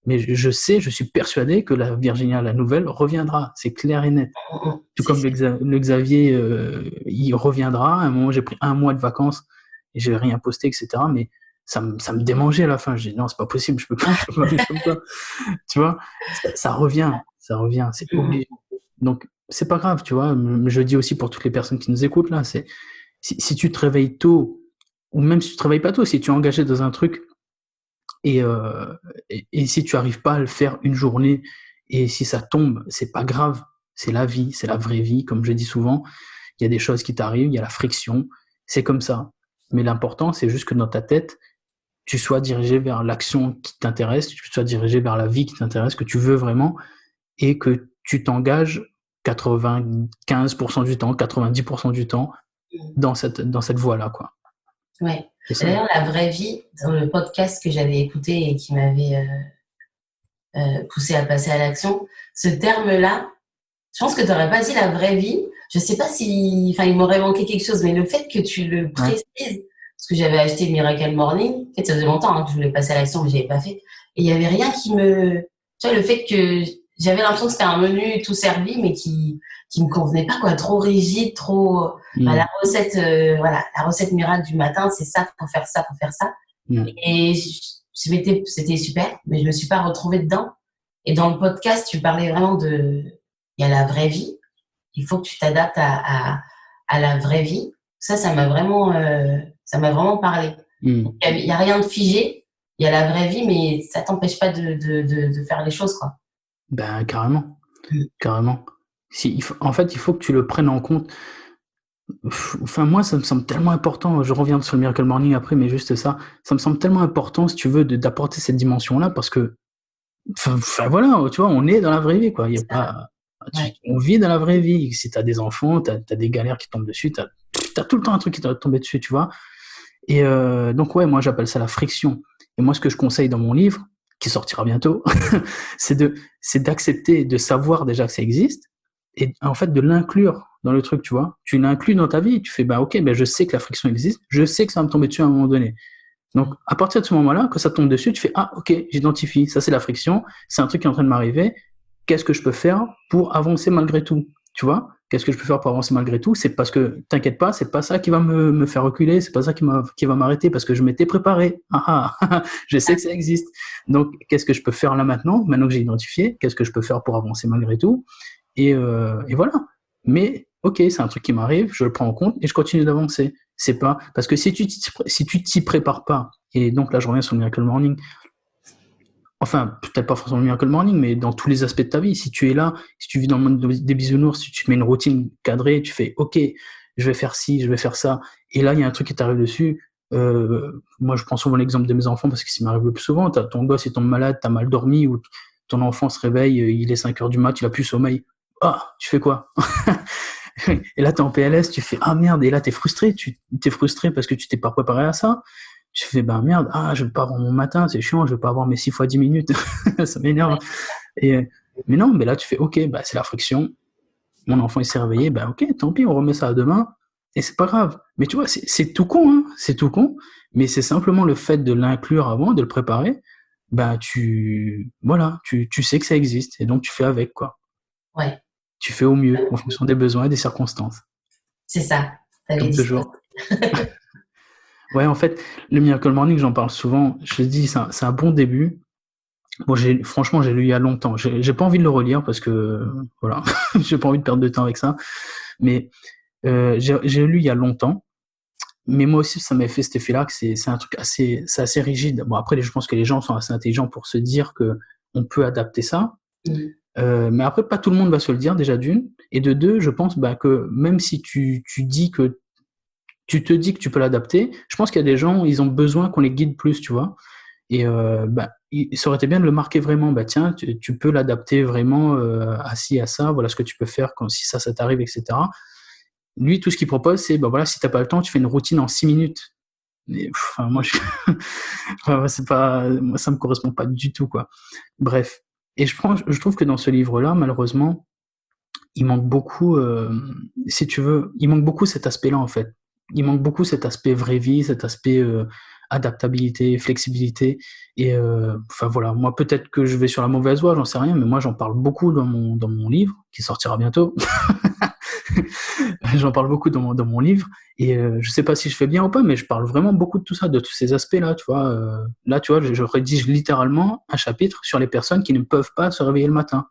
Mais je suis persuadé que la Virginia, la nouvelle, reviendra. C'est clair et net. Tout comme le Xavier, il reviendra. À un moment, j'ai pris 1 mois de vacances et j'ai rien posté, etc. Mais ça me démangeait à la fin. J'ai dit non, c'est pas possible, je peux pas vivre comme ça. Tu vois, ça revient, c'est obligé. Donc, c'est pas grave, tu vois. Je dis aussi pour toutes les personnes qui nous écoutent là, c'est si tu te réveilles tôt, ou même si tu te réveilles pas tôt, si tu es engagé dans un truc et, si tu arrives pas à le faire une journée, et si ça tombe, c'est pas grave. C'est la vie, c'est la vraie vie, comme je dis souvent. Il y a des choses qui t'arrivent, il y a la friction, c'est comme ça. Mais l'important, c'est juste que dans ta tête, tu sois dirigé vers l'action qui t'intéresse, tu sois dirigé vers la vie qui t'intéresse, que tu veux vraiment, et que tu t'engages 95% du temps, 90% du temps dans cette voie-là, quoi. Ouais. C'est ça. D'ailleurs, la vraie vie, dans le podcast que j'avais écouté et qui m'avait poussé à passer à l'action, ce terme-là, je pense que tu n'aurais pas dit la vraie vie. Je sais pas si, enfin, il m'aurait manqué quelque chose, mais le fait que tu le précises, parce que j'avais acheté Miracle Morning, en fait, ça faisait longtemps que je voulais passer à l'action, mais je l'avais pas fait. Et il y avait rien qui me, tu vois, le fait que j'avais l'impression que c'était un menu tout servi, mais qui me convenait pas, quoi, trop rigide, trop, la recette, voilà, la recette miracle du matin, c'est ça, faut faire ça, faut faire ça. Et c'était super, mais je me suis pas retrouvée dedans. Et dans le podcast, tu parlais vraiment il y a la vraie vie. Il faut que tu t'adaptes à la vraie vie. Ça m'a vraiment parlé. Il y a rien de figé. Il y a la vraie vie, mais ça t'empêche pas de faire les choses, quoi. Ben, carrément. Carrément. En fait, il faut que tu le prennes en compte. Enfin, moi, ça me semble tellement important. Je reviens sur le Miracle Morning après, mais juste ça me semble tellement important, si tu veux, d'apporter cette dimension-là, parce que, enfin voilà, tu vois, on est dans la vraie vie, quoi. Il y a pas, on vit dans la vraie vie. Si t'as des enfants, t'as des galères qui tombent dessus, t'as tout le temps un truc qui doit tomber dessus, tu vois. Et donc ouais, moi j'appelle ça la friction. Et moi, ce que je conseille dans mon livre, qui sortira bientôt, c'est d'accepter, de savoir déjà que ça existe, et en fait de l'inclure dans le truc, tu vois. Tu l'inclus dans ta vie, tu fais bah ok, ben je sais que la friction existe, je sais que ça va me tomber dessus à un moment donné. Donc à partir de ce moment-là, quand ça tombe dessus, tu fais ah ok, j'identifie, ça c'est la friction, c'est un truc qui est en train de m'arriver. Qu'est-ce que je peux faire pour avancer malgré tout, tu vois? Qu'est-ce que je peux faire pour avancer malgré tout? C'est parce que, t'inquiète pas, c'est pas ça qui va me faire reculer, c'est pas ça qui va m'arrêter, parce que je m'étais préparé. Je sais que ça existe. Donc, qu'est-ce que je peux faire là maintenant que j'ai identifié? Qu'est-ce que je peux faire pour avancer malgré tout? Et voilà. Mais, ok, c'est un truc qui m'arrive, je le prends en compte et je continue d'avancer. C'est pas, parce que si tu t'y prépares pas, et donc là, je reviens sur le Miracle Morning, enfin, peut-être pas forcément le Miracle Morning, mais dans tous les aspects de ta vie. Si tu es là, si tu vis dans le monde des bisounours, si tu te mets une routine cadrée, tu fais ok, je vais faire ci, je vais faire ça, et là il y a un truc qui t'arrive dessus. Moi je prends souvent l'exemple de mes enfants parce que ça m'arrive le plus souvent. Ton gosse il tombe malade, t'as mal dormi, ou ton enfant se réveille, il est 5h du mat, il a plus sommeil. Ah, tu fais quoi? Et là t'es en PLS, tu fais ah merde, et là t'es frustré parce que tu t'es pas préparé à ça. Je fais bah merde, je vais pas avoir mon matin, c'est chiant, je vais pas avoir mes 6 fois 10 minutes, ça m'énerve. Mais non, mais là tu fais ok, bah c'est la friction, mon enfant il s'est réveillé, bah ok, tant pis, on remet ça à demain, et c'est pas grave. Mais tu vois, c'est tout con, hein, c'est tout con, mais c'est simplement le fait de l'inclure avant, de le préparer, bah tu sais que ça existe, et donc tu fais avec, quoi. Ouais. Tu fais au mieux, en fonction des besoins et des circonstances. C'est ça. Comme toujours. Ouais, en fait, le Miracle Morning, j'en parle souvent. Je te dis, c'est un bon début. Bon, franchement, j'ai lu il y a longtemps. J'ai pas envie de le relire parce que, voilà, j'ai pas envie de perdre de temps avec ça. Mais j'ai lu il y a longtemps. Mais moi aussi, ça m'a fait cet effet-là que c'est un truc c'est assez rigide. Bon, après, je pense que les gens sont assez intelligents pour se dire que on peut adapter ça. Mais après, pas tout le monde va se le dire, déjà d'une. Et de deux, je pense que même si tu te dis que tu peux l'adapter, je pense qu'il y a des gens, ils ont besoin qu'on les guide plus, tu vois. Et ça aurait été bien de le marquer vraiment. Tiens, tu peux l'adapter vraiment à ci, à ça. Voilà ce que tu peux faire si ça t'arrive, etc. Lui, tout ce qu'il propose, c'est voilà, si t'as pas le temps, tu fais une routine en 6 minutes. Mais, moi, moi, ça me correspond pas du tout, quoi. Bref. Et je trouve que dans ce livre-là, malheureusement, il manque beaucoup, si tu veux, il manque beaucoup cet aspect-là, en fait. Il manque beaucoup cet aspect vraie vie, cet aspect adaptabilité, flexibilité. Et voilà, moi peut-être que je vais sur la mauvaise voie, j'en sais rien, mais moi j'en parle beaucoup dans mon livre qui sortira bientôt. J'en parle beaucoup dans mon livre et je sais pas si je fais bien ou pas, mais je parle vraiment beaucoup de tout ça, de tous ces aspects-là, tu vois. Là, tu vois, je rédige littéralement un chapitre sur les personnes qui ne peuvent pas se réveiller le matin,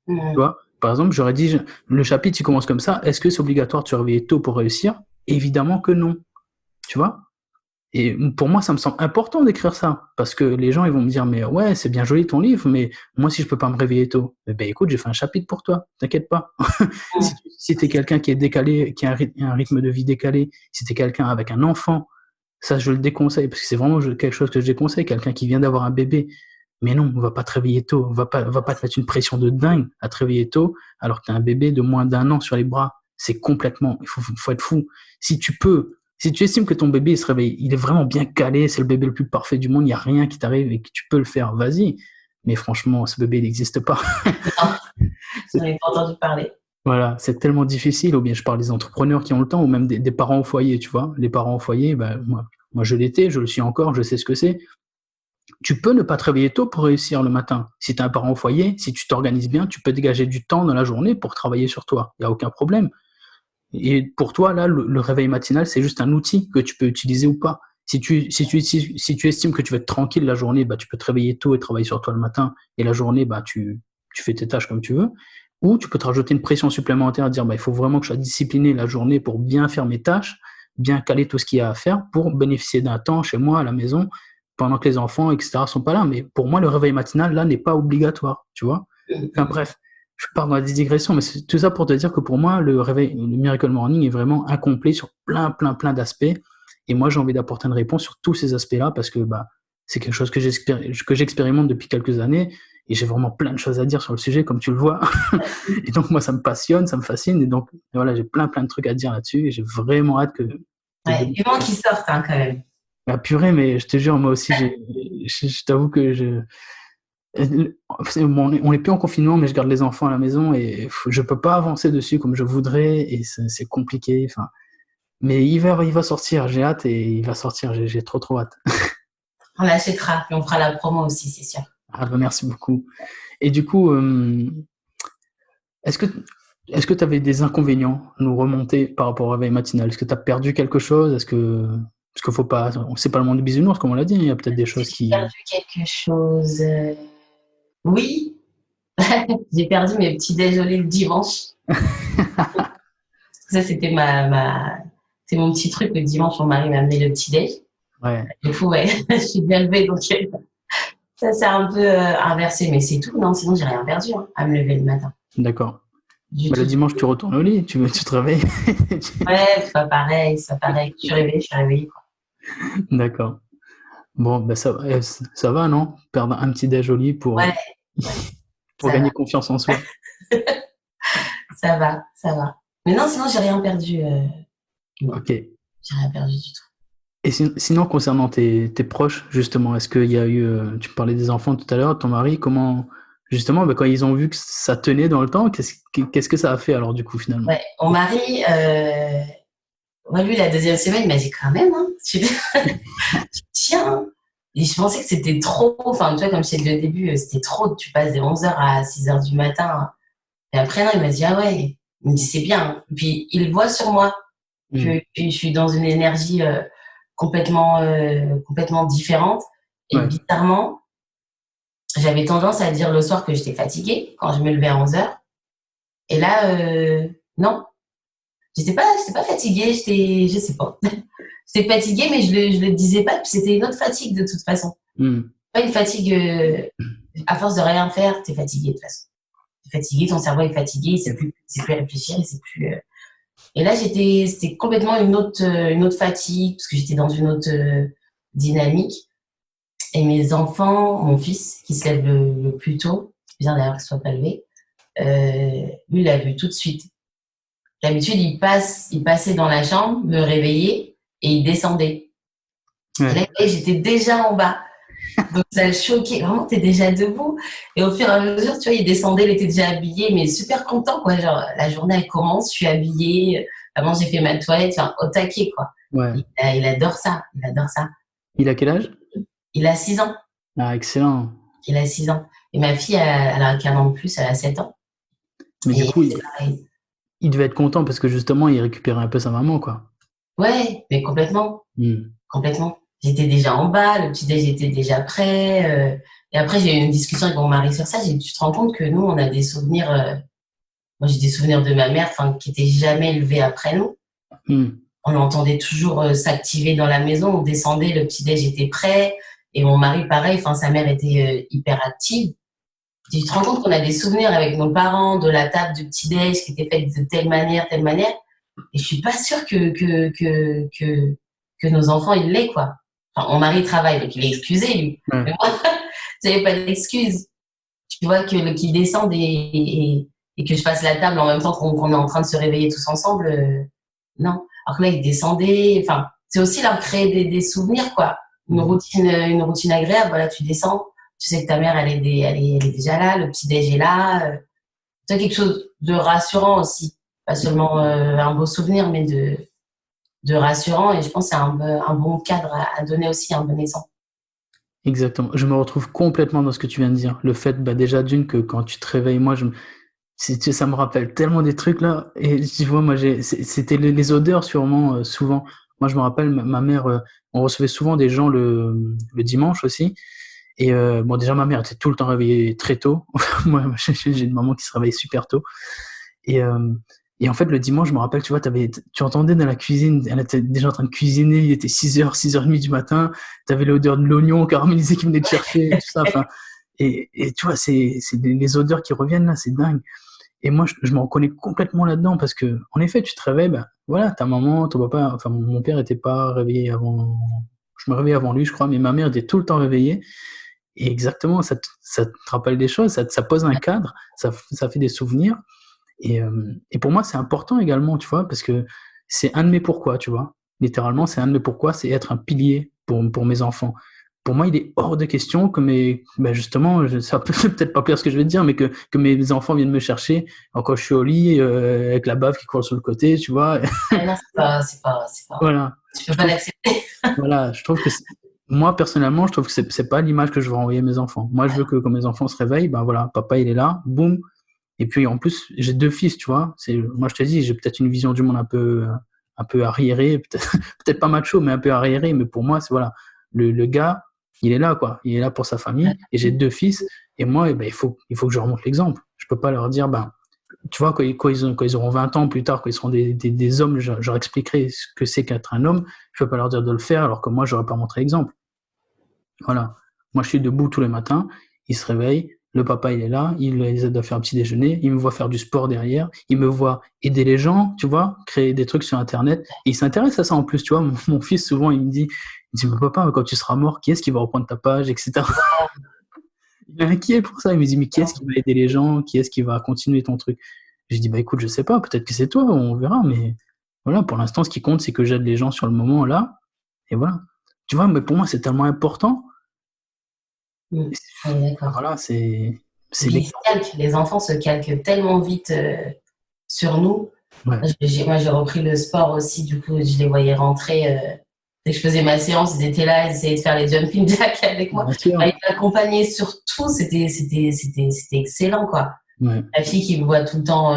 tu vois. Par exemple, je rédige le chapitre, il commence comme ça. Est-ce que c'est obligatoire de se réveiller tôt pour réussir? Évidemment que non, tu vois. Et pour moi, ça me semble important d'écrire ça, parce que les gens, ils vont me dire, mais ouais, c'est bien joli ton livre, mais moi, si je peux pas me réveiller tôt, eh ben écoute, j'ai fait un chapitre pour toi, t'inquiète pas. Si t'es quelqu'un qui est décalé, qui a un rythme de vie décalé, si t'es quelqu'un avec un enfant, ça, je le déconseille, parce que c'est vraiment quelque chose que je déconseille, quelqu'un qui vient d'avoir un bébé. Mais non, on va pas te réveiller tôt, on va pas te mettre une pression de dingue à te réveiller tôt, alors que t'as un bébé de moins d'1 an sur les bras. C'est complètement, faut être fou. Si tu estimes que ton bébé il se réveille, il est vraiment bien calé, c'est le bébé le plus parfait du monde, il n'y a rien qui t'arrive et que tu peux le faire, vas-y. Mais franchement, ce bébé, il n'existe pas. Non, j'en ai pas entendu parler. Voilà, c'est tellement difficile. Ou bien je parle des entrepreneurs qui ont le temps, ou même des parents au foyer, tu vois. Les parents au foyer, ben, moi je l'étais, je le suis encore, je sais ce que c'est. Tu peux ne pas te réveiller tôt pour réussir le matin. Si tu es un parent au foyer, si tu t'organises bien, tu peux dégager du temps dans la journée pour travailler sur toi. Il n'y a aucun problème. Et pour toi, là, le réveil matinal, c'est juste un outil que tu peux utiliser ou pas. Si tu estimes que tu vas être tranquille la journée, bah, tu peux te réveiller tôt et travailler sur toi le matin. Et la journée, bah, tu fais tes tâches comme tu veux. Ou tu peux te rajouter une pression supplémentaire, dire bah, il faut vraiment que je sois discipliné la journée pour bien faire mes tâches, bien caler tout ce qu'il y a à faire pour bénéficier d'un temps chez moi, à la maison, pendant que les enfants, etc., sont pas là. Mais pour moi, le réveil matinal, là, n'est pas obligatoire, tu vois. Enfin bref, je pars dans la digression, mais c'est tout ça pour te dire que pour moi, le Miracle Morning est vraiment incomplet sur plein d'aspects. Et moi, j'ai envie d'apporter une réponse sur tous ces aspects-là parce que bah, c'est quelque chose que j'expérimente depuis quelques années et j'ai vraiment plein de choses à dire sur le sujet, comme tu le vois. Et donc, moi, ça me passionne, ça me fascine. Et donc, voilà, j'ai plein de trucs à dire là-dessus et j'ai vraiment hâte que Ouais, du moins qu'ils sortent hein, quand même. Ah, purée, mais je te jure, moi aussi, je t'avoue que on n'est plus en confinement, mais je garde les enfants à la maison et je peux pas avancer dessus comme je voudrais et c'est compliqué. Enfin, mais il va sortir, j'ai hâte et il va sortir, j'ai trop hâte. On l'achètera et on fera la promo aussi, c'est sûr. Ah bah merci beaucoup. Et du coup, est-ce que est-ce que tu avais des inconvénients à nous remonter par rapport au réveil matinal? Est-ce que tu as perdu quelque chose? Est-ce qu'il faut pas, c'est pas le monde du bisounours comme on l'a dit, il y a peut-être des choses J'ai qui. perdu quelque chose. Oui, j'ai perdu mes petits déjeuners le dimanche. Ça, c'était c'est mon petit truc. Le dimanche, mon mari m'a amené le petit déj. Ouais, Du coup, ouais, je suis bien levée, donc ça s'est un peu inversé, mais c'est tout. Non, sinon, j'ai rien perdu hein, à me lever le matin. d'accord. Du Bah, le tout. dimanche, tu retournes au lit, tu te réveilles. Ouais, c'est pas pareil, c'est pas pareil. Je suis réveillée, quoi. D'accord. Bon, ben ça va, non? Perdre un petit déj au lit Ouais, pour ça va, gagner confiance en soi. ça va, ça va. Mais non, sinon, j'ai rien perdu. Non, Ok. j'ai rien perdu du tout. Et sinon, concernant tes proches, justement, est-ce qu'il y a eu, tu parlais des enfants tout à l'heure, ton mari, comment, justement, ben, quand ils ont vu que ça tenait dans le temps, qu'est-ce que ça a fait alors, du coup, finalement? Ouais, mon mari, ouais, lui, la deuxième semaine, il m'a dit quand même, hein, tu tiens. Et je pensais que c'était trop. Enfin, tu vois, comme je t'ai dit au début, c'était trop. Tu passes des 11h à 6h du matin. Et après, non, il m'a dit, ah ouais. Il me dit, c'est bien. Hein. Et puis, il voit sur moi Hmm. que je suis dans une énergie complètement différente. Et Ouais. bizarrement, j'avais tendance à dire le soir que j'étais fatiguée quand je me levais à 11h. Et là, non, j'étais pas fatiguée, je sais pas. J'étais fatiguée, mais je le disais pas, puis c'était une autre fatigue de toute façon. Hmm. Pas une fatigue, à force de rien faire, t'es fatigué de toute façon. T'es fatigué, ton cerveau est fatigué, il sait plus réfléchir, il sait plus. Et là, c'était complètement une autre fatigue, parce que j'étais dans une autre dynamique. Et mes enfants, mon fils, qui se lève le plus tôt, c'est bien d'ailleurs qu'il soit pas levé, lui, il l'a vu tout de suite. D'habitude, il passait dans la chambre, me réveillait et il descendait. Et Ouais. là, j'étais déjà en bas. Donc, ça le choquait. Vraiment, t'es déjà debout. Et au fur et à mesure, tu vois, il descendait, il était déjà habillé, mais super content, quoi. Genre, la journée, elle commence, je suis habillée. Avant, j'ai fait ma toilette, enfin, au taquet, quoi. Ouais. Il adore ça. Il adore ça. Il a quel âge? Il a 6 ans. Ah, excellent. Il a 6 ans. Et ma fille, elle a qu'un an de plus, elle a 7 ans. Mais du Et coup, c'est pareil. il devait être content parce que justement, il récupérait un peu sa maman, quoi. Ouais, mais complètement, Hmm. complètement. J'étais déjà en bas, le petit-déj était déjà prêt. Et après, j'ai eu une discussion avec mon mari sur ça. Tu te rends compte que nous, on a des souvenirs. Moi, j'ai des souvenirs de ma mère, enfin, qui était jamais levée après nous. Hmm. On l'entendait toujours s'activer dans la maison. On descendait, le petit-déj était prêt. Et mon mari, pareil, enfin, sa mère était hyper active. Tu te rends compte qu'on a des souvenirs avec nos parents de la table du petit-déj qui était faite de telle manière, telle manière. Et je suis pas sûre que nos enfants, ils l'aient, quoi. Enfin, mon mari travaille, donc il est excusé, lui. Ouais. Mais moi, j'avais pas d'excuse. Tu vois, qu'ils descendent et que je fasse la table en même temps qu'on est en train de se réveiller tous ensemble. Non. Alors que là, ils descendaient. Enfin, c'est aussi leur créer des souvenirs, quoi. Une routine agréable. Voilà, tu descends. Tu sais que ta mère, elle est déjà là. Le petit déj est là. C'est quelque chose de rassurant aussi. Pas seulement un beau souvenir, mais de rassurant. Et je pense que c'est un bon cadre à donner aussi, un bon exemple. Exactement. Je me retrouve complètement dans ce que tu viens de dire. Le fait, bah, déjà, d'une, que quand tu te réveilles, moi, ça me rappelle tellement des trucs là. Et tu vois, moi, c'était les odeurs sûrement, souvent. Moi, je me rappelle, ma mère, on recevait souvent des gens le dimanche aussi. Et bon, déjà, ma mère était tout le temps réveillée très tôt. Moi, j'ai une maman qui se réveille super tôt. Et, euh, et en fait, le dimanche, je me rappelle, tu vois, tu entendais dans la cuisine, elle était déjà en train de cuisiner, il était 6h, 6h30 du matin, tu avais l'odeur de l'oignon caramélisé qui venait de chercher, tout ça. Enfin, et tu vois, c'est les odeurs qui reviennent là, c'est dingue. Et moi, je me reconnais complètement là-dedans parce que, en effet, tu te réveilles, ben, voilà, ta maman, ton papa, enfin, mon père était pas réveillé avant, je me réveillais avant lui, je crois, mais ma mère était tout le temps réveillée. Et exactement, ça te rappelle des choses, ça pose un cadre, ça fait des souvenirs. Et pour moi, c'est important également, tu vois, parce que c'est un de mes pourquoi, tu vois. Littéralement, c'est un de mes pourquoi, c'est être un pilier pour mes enfants. Pour moi, il est hors de question que ben justement, ça peut peut-être pas plaire ce que je vais te dire, mais que mes enfants viennent me chercher quand je suis au lit, avec la bave qui court sur le côté, tu vois. Ah non, c'est pas. Voilà. Tu peux Je pas trouve, l'accepter. voilà, je trouve que moi, personnellement, je trouve que c'est pas l'image que je veux envoyer à mes enfants. Moi, je veux que quand mes enfants se réveillent, ben voilà, papa, il est là, boum, et puis en plus, j'ai deux fils, tu vois. Moi, je te dis, j'ai peut-être une vision du monde un peu arriérée, peut-être pas macho, mais un peu arriérée. Mais pour moi, c'est voilà, le gars, il est là, quoi. Il est là pour sa famille. Et j'ai deux fils. Et moi, eh ben, il faut que je leur montre l'exemple. Je peux pas leur dire, ben, tu vois, quand ils auront 20 ans plus tard, quand ils seront des hommes, je leur expliquerai ce que c'est qu'être un homme. Je peux pas leur dire de le faire, alors que moi, j'aurais pas montré l'exemple. Voilà. Moi, je suis debout tous les matins. Ils se réveillent. Le papa, il est là. Il les aide à faire un petit déjeuner. Il me voit faire du sport derrière. Il me voit aider les gens, tu vois, créer des trucs sur Internet. Et il s'intéresse à ça en plus, tu vois. Mon fils, souvent, mais papa, quand tu seras mort, qui est-ce qui va reprendre ta page, etc. Il est inquiet pour ça. Il me dit, mais qui est-ce qui va aider les gens? Qui est-ce qui va continuer ton truc? Je dis, bah écoute, je sais pas. Peut-être que c'est toi. On verra. Mais voilà, pour l'instant, ce qui compte, c'est que j'aide les gens sur le moment là. Et voilà. Tu vois, mais pour moi, c'est tellement important. On est d'accord. Voilà, Et c'est puis, l'exemple. les enfants se calquent tellement vite sur nous. Ouais. Moi, j'ai repris le sport aussi, du coup, je les voyais rentrer. Dès que je faisais ma séance, ils étaient là, ils essayaient de faire les jumping jacks avec moi. Bien sûr. Enfin, ils m'accompagnaient sur tout, c'était excellent, quoi. Ouais. La fille qui me voit tout le temps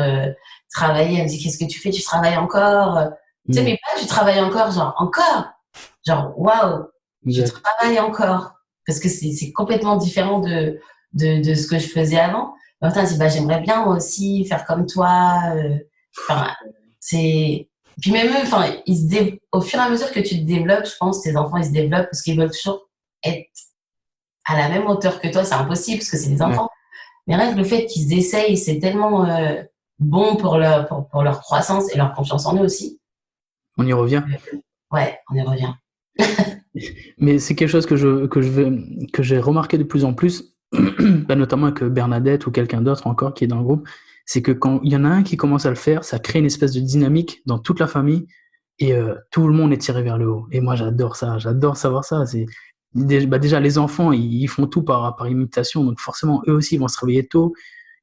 travailler, elle me dit, qu'est-ce que tu fais? Tu travailles encore? Tu sais, Mm. mais pas, tu travailles encore, genre, encore? Genre, waouh, je Exact. travaille encore. Parce que c'est complètement différent de ce que je faisais avant. En même temps, elle dit, bah, j'aimerais bien moi aussi faire comme toi. Enfin, c'est. Puis même eux, enfin, au fur et à mesure que tu te développes, je pense, tes enfants, ils se développent parce qu'ils veulent toujours être à la même hauteur que toi. C'est impossible parce que c'est des Ouais. enfants. Mais rien que le fait qu'ils essayent, c'est tellement bon pour leur croissance et leur confiance en eux aussi. On y revient. Ouais, on y revient. Mais c'est quelque chose que j'ai remarqué de plus en plus, bah, notamment avec Bernadette ou quelqu'un d'autre encore qui est dans le groupe, c'est que quand il y en a un qui commence à le faire, ça crée une espèce de dynamique dans toute la famille et tout le monde est tiré vers le haut. Et moi, j'adore ça, j'adore savoir ça. Déjà, les enfants, ils font tout par imitation, donc forcément, eux aussi, ils vont se réveiller tôt.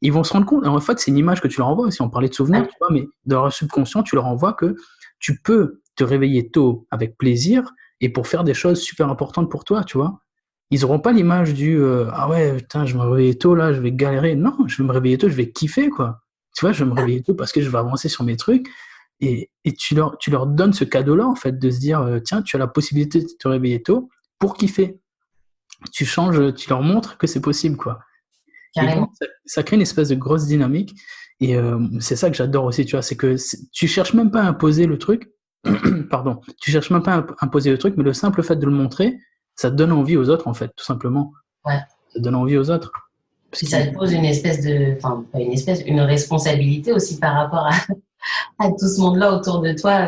Ils vont se rendre compte, en fait, c'est une image que tu leur envoies. Si on parlait de souvenirs, Ouais. tu vois, mais dans leur subconscient, tu leur envoies que tu peux te réveiller tôt avec plaisir et pour faire des choses super importantes pour toi, tu vois. Ils n'auront pas l'image du ah ouais, putain, je me réveille tôt là, je vais galérer. Non, je vais me réveiller tôt, je vais kiffer, quoi. tu vois, je vais me réveiller tôt parce que je vais avancer sur mes trucs. Et tu leur donnes ce cadeau-là, en fait, de se dire, tiens, tu as la possibilité de te réveiller tôt pour kiffer. Tu changes, tu leur montres que c'est possible, quoi. Et donc, Carrément. ça crée une espèce de grosse dynamique. Et c'est ça que j'adore aussi, tu vois, c'est que tu cherches même pas à imposer le truc, pardon, tu cherches même pas à imposer le truc, mais le simple fait de le montrer, ça te donne envie aux autres, en fait, tout simplement. Ouais. Ça te donne envie aux autres. Parce Puis ça te pose une espèce de, enfin, pas une espèce, une responsabilité aussi par rapport à tout ce monde-là autour de toi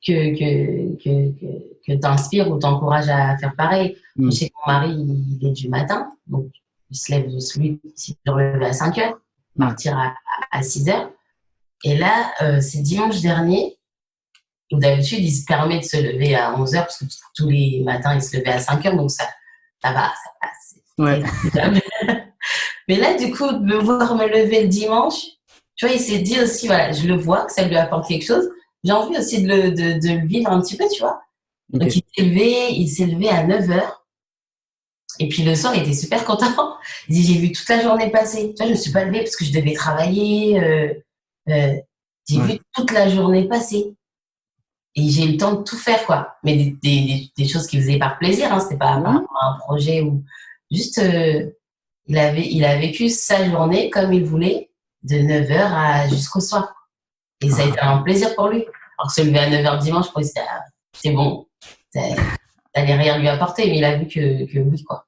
que t'inspires ou t'encourages à faire pareil. Je sais que mon mari, il est du matin, donc il se lève, lui, il se lève à 5 heures, partir à 6 heures. Et là, c'est dimanche dernier, où d'habitude, il se permet de se lever à 11 heures, parce que tous les matins, il se levait à 5 heures, donc ça va, ça passe. Ouais. Mais là, du coup, de me voir me lever le dimanche, tu vois, il s'est dit aussi, voilà, je le vois, que ça lui apporte quelque chose. J'ai envie aussi de le vivre un petit peu, tu vois. Okay. Donc, il s'est levé à 9 heures. Et puis, le soir, il était super content. Il dit, j'ai vu toute la journée passer. Tu vois, je me suis pas levée parce que je devais travailler. J'ai vu toute la journée passer. Et j'ai eu le temps de tout faire, quoi. Mais des choses qu'il faisait par plaisir, hein. C'était pas par rapport à un projet ou juste, il a vécu sa journée comme il voulait, de 9 heures jusqu'au soir. Et ça a été un plaisir pour lui. Alors, se lever à 9 heures dimanche, je crois que c'est bon. Ça n'allait rien lui apporter, mais il a vu que oui, quoi.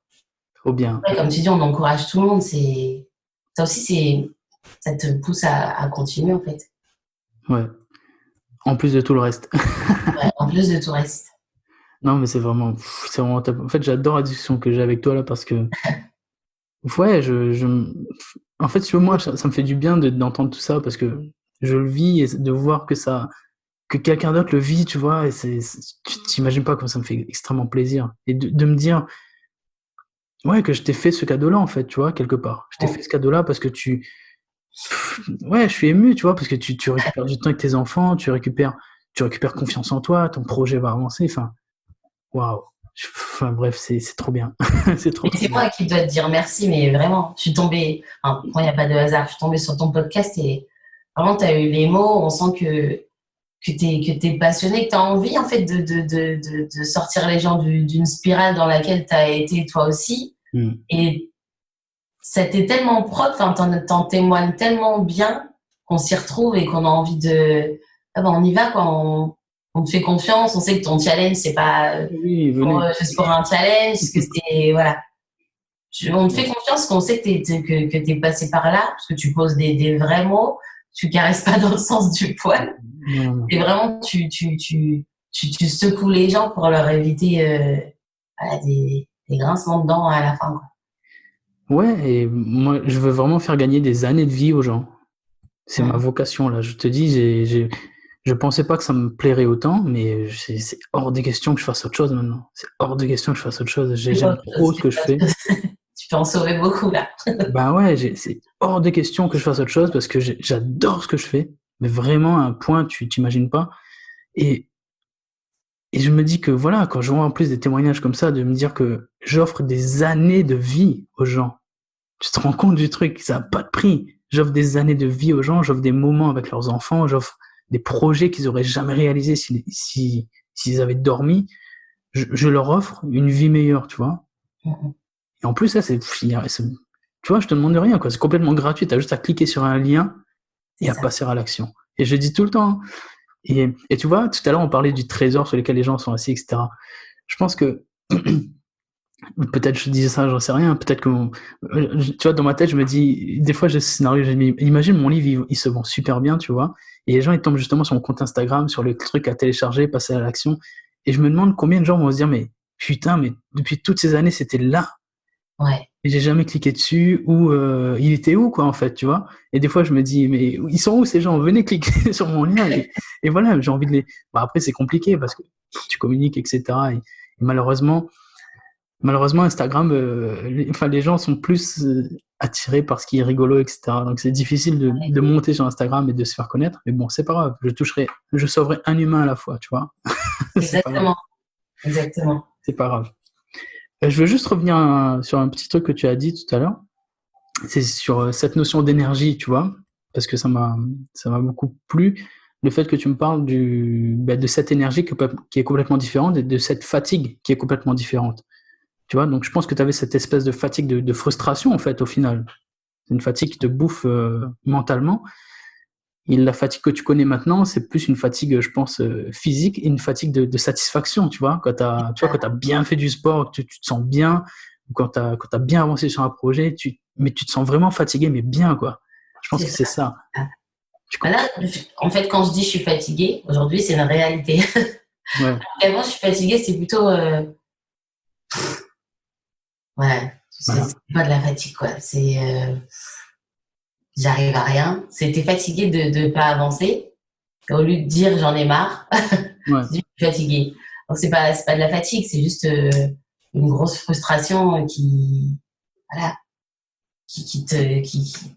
Trop bien. Ouais, comme tu dis, on encourage tout le monde. Ça aussi, ça te pousse à continuer, en fait. Ouais. En plus de tout le reste. Ouais, en plus de tout le reste. Non, mais c'est vraiment top. En fait, j'adore la discussion que j'ai avec toi là parce que, ouais, en fait, sur moi, ça me fait du bien d'entendre tout ça parce que je le vis et de voir que quelqu'un d'autre le vit, tu vois, et tu t'imagines pas comme ça me fait extrêmement plaisir. Et de me dire, ouais, que je t'ai fait ce cadeau-là, en fait, tu vois, quelque part. Je t'ai fait ce cadeau-là parce que ouais, je suis ému, tu vois, parce que tu récupères du temps avec tes enfants, tu récupères confiance en toi, ton projet va avancer, enfin, waouh. Enfin, bref, c'est trop bien. C'est trop C'est bien. moi qui dois te dire merci, mais vraiment, je suis tombée, enfin, il n'y a pas de hasard, je suis tombée sur ton podcast et vraiment, tu as eu les mots, on sent que t'es passionné, que tu as envie, en fait, de sortir les gens d'une spirale dans laquelle tu as été toi aussi. Et ça t'est tellement propre, enfin, t'en témoignes tellement bien qu'on s'y retrouve et qu'on a envie ah ben, on y va, quoi. On te fait confiance, on sait que ton challenge, c'est pas juste pour un challenge, que c'est, voilà. On te fait confiance, qu'on sait que t'es passé par là, parce que tu poses des vrais mots, tu caresses pas dans le sens du poil. Et vraiment, tu secoues les gens pour leur éviter des grincements de dents à la fin, quoi. Ouais, et moi, je veux vraiment faire gagner des années de vie aux gens. C'est ma vocation, là. Je te dis, je pensais pas que ça me plairait autant, mais c'est hors des questions que je fasse autre chose maintenant. C'est hors de questions que je fasse autre chose. J'aime trop ce que je fais. Tu peux en sauver beaucoup, là. Ben ouais, c'est hors de questions que je fasse autre chose parce que j'adore ce que je fais, mais vraiment à un point, tu t'imagines pas. Et je me dis que voilà, quand je vois en plus des témoignages comme ça, de me dire que j'offre des années de vie aux gens. Tu te rends compte du truc, ça n'a pas de prix. J'offre des années de vie aux gens, j'offre des moments avec leurs enfants, j'offre des projets qu'ils auraient jamais réalisés s'ils avaient dormi. Je leur offre une vie meilleure, tu vois. Et en plus, ça, tu vois, je te demande rien, quoi. C'est complètement gratuit. Tu as juste à cliquer sur un lien et à passer à l'action. Et je dis tout le temps. Et tu vois, tout à l'heure, on parlait du trésor sur lequel les gens sont assis, etc. Je pense que peut-être je disais ça, j'en sais rien. Peut-être que tu vois, dans ma tête, je me dis, des fois, j'ai ce scénario, je me dis, imagine mon livre, il se vend super bien, tu vois, et les gens, ils tombent justement sur mon compte Instagram, sur les trucs à télécharger, passer à l'action, et je me demande combien de gens vont se dire, mais putain, mais depuis toutes ces années, c'était là. Ouais. Et j'ai jamais cliqué dessus, ou il était où, quoi, en fait, tu vois. Et des fois, je me dis, mais ils sont où ces gens? Venez cliquer sur mon lien. Et voilà, j'ai envie de les. Bah, après, c'est compliqué parce que tu communiques, etc. Et malheureusement, Instagram, les gens sont plus attirés par ce qui est rigolo, etc. Donc, c'est difficile de monter sur Instagram et de se faire connaître. Mais bon, c'est pas grave. Je sauverai un humain à la fois, tu vois. Exactement. Exactement. C'est pas grave. Je veux juste revenir sur un petit truc que tu as dit tout à l'heure. C'est sur cette notion d'énergie, tu vois. parce que ça m'a beaucoup plu. Le fait que tu me parles de cette énergie qui est complètement différente et de cette fatigue qui est complètement différente. Tu vois, donc je pense que tu avais cette espèce de fatigue de frustration, en fait, au final. C'est une fatigue qui te bouffe mentalement. Et la fatigue que tu connais maintenant, c'est plus une fatigue, je pense, physique et une fatigue de satisfaction, tu vois, quand t'as bien fait du sport, que tu te sens bien, ou quand t'as bien avancé sur un projet, mais tu te sens vraiment fatigué, mais bien, quoi. Je pense C'est que ça. c'est ça. Tu Bah co- là, en fait, quand je dis je suis fatiguée, aujourd'hui, c'est une réalité. ouais, Avant, je suis fatiguée, c'est plutôt, ouais, c'est voilà. pas de la fatigue, quoi. C'est, j'arrive à rien. C'était fatiguée de pas avancer. Et au lieu de dire j'en ai marre, Ouais, je suis fatiguée. Donc c'est pas de la fatigue, c'est juste une grosse frustration voilà, qui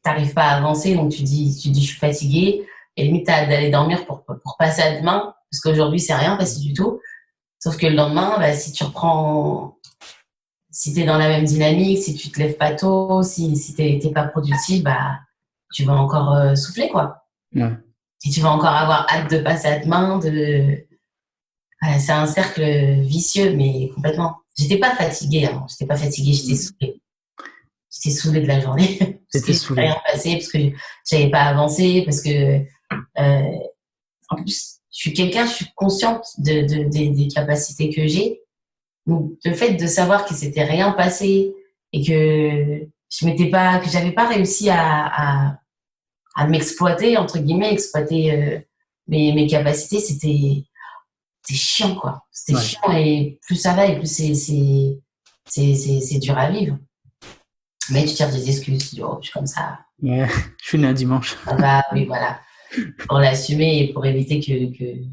t'arrive pas à avancer. Donc tu dis je suis fatiguée. Et limite t'as hâte d'aller dormir pour passer à demain, parce qu'aujourd'hui c'est rien passé du tout. Sauf que le lendemain, bah, si tu reprends, si t'es dans la même dynamique, si tu te lèves pas tôt, si t'es pas productif, bah tu vas encore souffler, quoi. ouais. Et tu vas encore avoir hâte de passer à demain, voilà, c'est un cercle vicieux, mais complètement. J'étais pas fatiguée avant, j'étais pas fatiguée, j'étais saoulée. J'étais saoulée de la journée parce T'étais qu'il n'était saoulé. rien passé, parce que j'avais pas avancé, parce que en plus, je suis consciente des capacités que j'ai. Donc, le fait de savoir qu'il s'était rien passé et que que j'avais pas réussi à m'exploiter, entre guillemets, exploiter mes capacités, c'était chiant, quoi. C'était Ouais. chiant, et plus ça va et plus c'est dur à vivre. Mais tu tires des excuses, tu dis, oh, je suis comme Ouais. Je suis né un dimanche. ça va, oui, voilà. Pour l'assumer et pour éviter que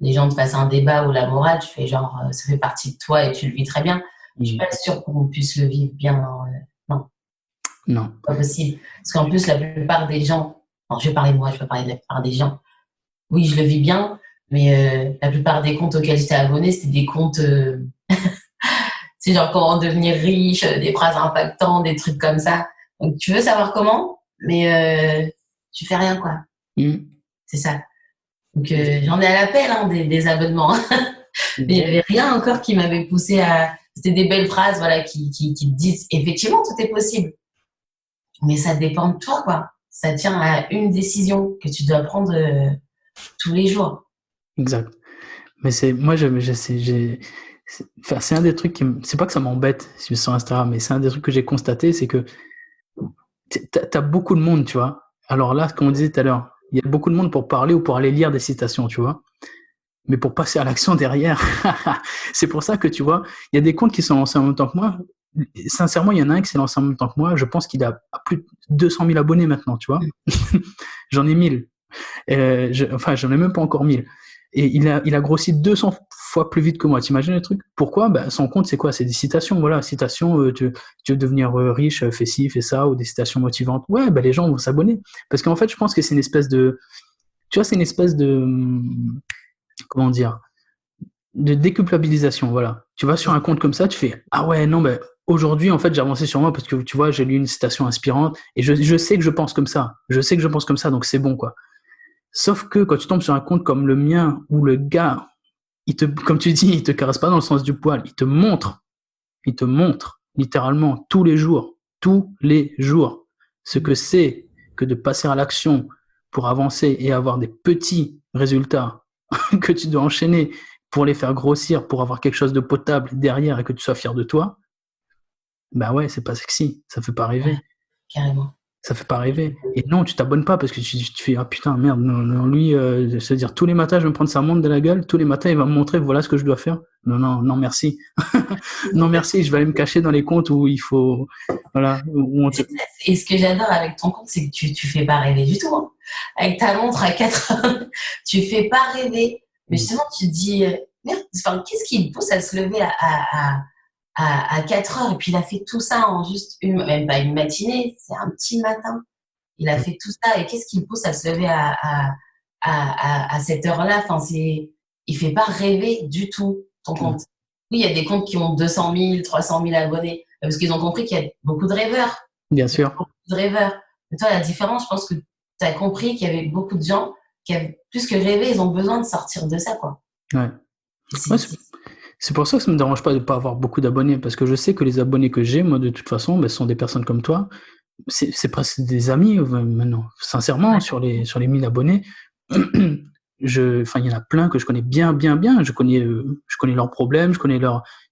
les gens te fassent un débat ou la morale, tu fais genre, ça fait partie de toi et tu le vis très bien. Je suis Mm. pas sûre qu'on puisse le vivre bien. Non, Non. pas possible. Parce qu'en plus, la plupart des gens, non, je vais parler de moi, je vais pas parler de la plupart des gens. Oui, je le vis bien, mais la plupart des comptes auxquels j'étais abonnée, c'était des comptes, c'est genre comment devenir riche, des phrases impactantes, des trucs comme ça. Donc tu veux savoir comment, mais tu fais rien, quoi. Mm. C'est ça. Donc j'en ai à l'appel, hein, des abonnements. Mais il n'y Exact. avait rien encore qui m'avait poussé à. C'était des belles phrases, voilà, qui te disent effectivement tout est possible. Mais ça dépend de toi, quoi. Ça tient à une décision que tu dois prendre tous les jours. Exact. Mais moi, enfin, c'est un des trucs c'est pas que ça m'embête sur Instagram, mais c'est un des trucs que j'ai constaté, c'est que t'as beaucoup de monde, tu vois. Alors là, comme on disait tout à l'heure, il y a beaucoup de monde pour parler ou pour aller lire des citations, tu vois. Mais pour passer à l'action derrière, c'est pour ça que tu vois, il y a des comptes qui sont lancés en même temps que moi. Sincèrement, il y en a un qui s'est lancé en même temps que moi. Je pense qu'il a plus de 200 000 abonnés maintenant, tu vois. J'en ai 1000. Enfin, j'en ai même pas encore 1000. Et il a grossi 200 fois plus vite que moi. T'imagines le truc? Pourquoi? Ben, son compte, c'est quoi? C'est des citations. Voilà, citations, tu veux devenir riche, fais ci, fais ça, ou des citations motivantes. Ouais, ben, les gens vont s'abonner. Parce qu'en fait, je pense que c'est une espèce de. Tu vois, c'est une espèce de. Comment dire? De déculpabilisation. Voilà. Tu vas sur un compte comme ça, tu fais ah ouais, non, ben. Aujourd'hui, en fait, j'ai avancé sur moi parce que tu vois, j'ai lu une citation inspirante et je sais que je pense comme ça. Je sais que je pense comme ça, donc c'est bon, quoi. Sauf que quand tu tombes sur un compte comme le mien, où le gars, comme tu dis, il te caresse pas dans le sens du poil, il te montre, littéralement, tous les jours, ce que c'est que de passer à l'action pour avancer et avoir des petits résultats que tu dois enchaîner pour les faire grossir, pour avoir quelque chose de potable derrière et que tu sois fier de toi, bah ouais, c'est pas sexy, ça fait pas Ouais, rêver. carrément. Ça fait pas rêver. Et non, tu t'abonnes pas parce que tu fais ah putain merde, non, non, lui, c'est-à-dire tous les matins je vais me prendre sa montre de la gueule, tous les matins il va me montrer voilà ce que je dois faire. Non, non, non merci. Non merci, je vais aller me cacher dans les comptes où il faut, voilà, où on te... Et ce que j'adore avec ton compte, c'est que tu fais pas rêver du tout, hein. Avec ta montre à 4 heures, tu fais pas rêver. Mais justement, tu te dis, merde, enfin, qu'est-ce qui me pousse à se lever à 4 heures? Et puis il a fait tout ça en juste même pas une matinée, c'est un petit matin. Il a fait tout ça. Et qu'est-ce qui me pousse à se lever à cette heure-là? Enfin, il fait pas rêver du tout, ton compte. Oui, il y a des comptes qui ont 200 000, 300 000 abonnés, parce qu'ils ont compris qu'il y a beaucoup de rêveurs. Bien Il y a sûr. beaucoup de rêveurs. Mais toi, la différence, je pense que tu as compris qu'il y avait beaucoup de gens qui avaient plus que rêvé, ils ont besoin de sortir de ça, quoi. Ouais. Ouais, c'est pour ça que ça me dérange pas de pas avoir beaucoup d'abonnés, parce que je sais que les abonnés que j'ai, moi, de toute façon, ce sont des personnes comme toi. C'est presque des amis maintenant. Sincèrement, Ouais. sur les 1000 abonnés, il y en a plein que je connais bien. Je connais leurs problèmes,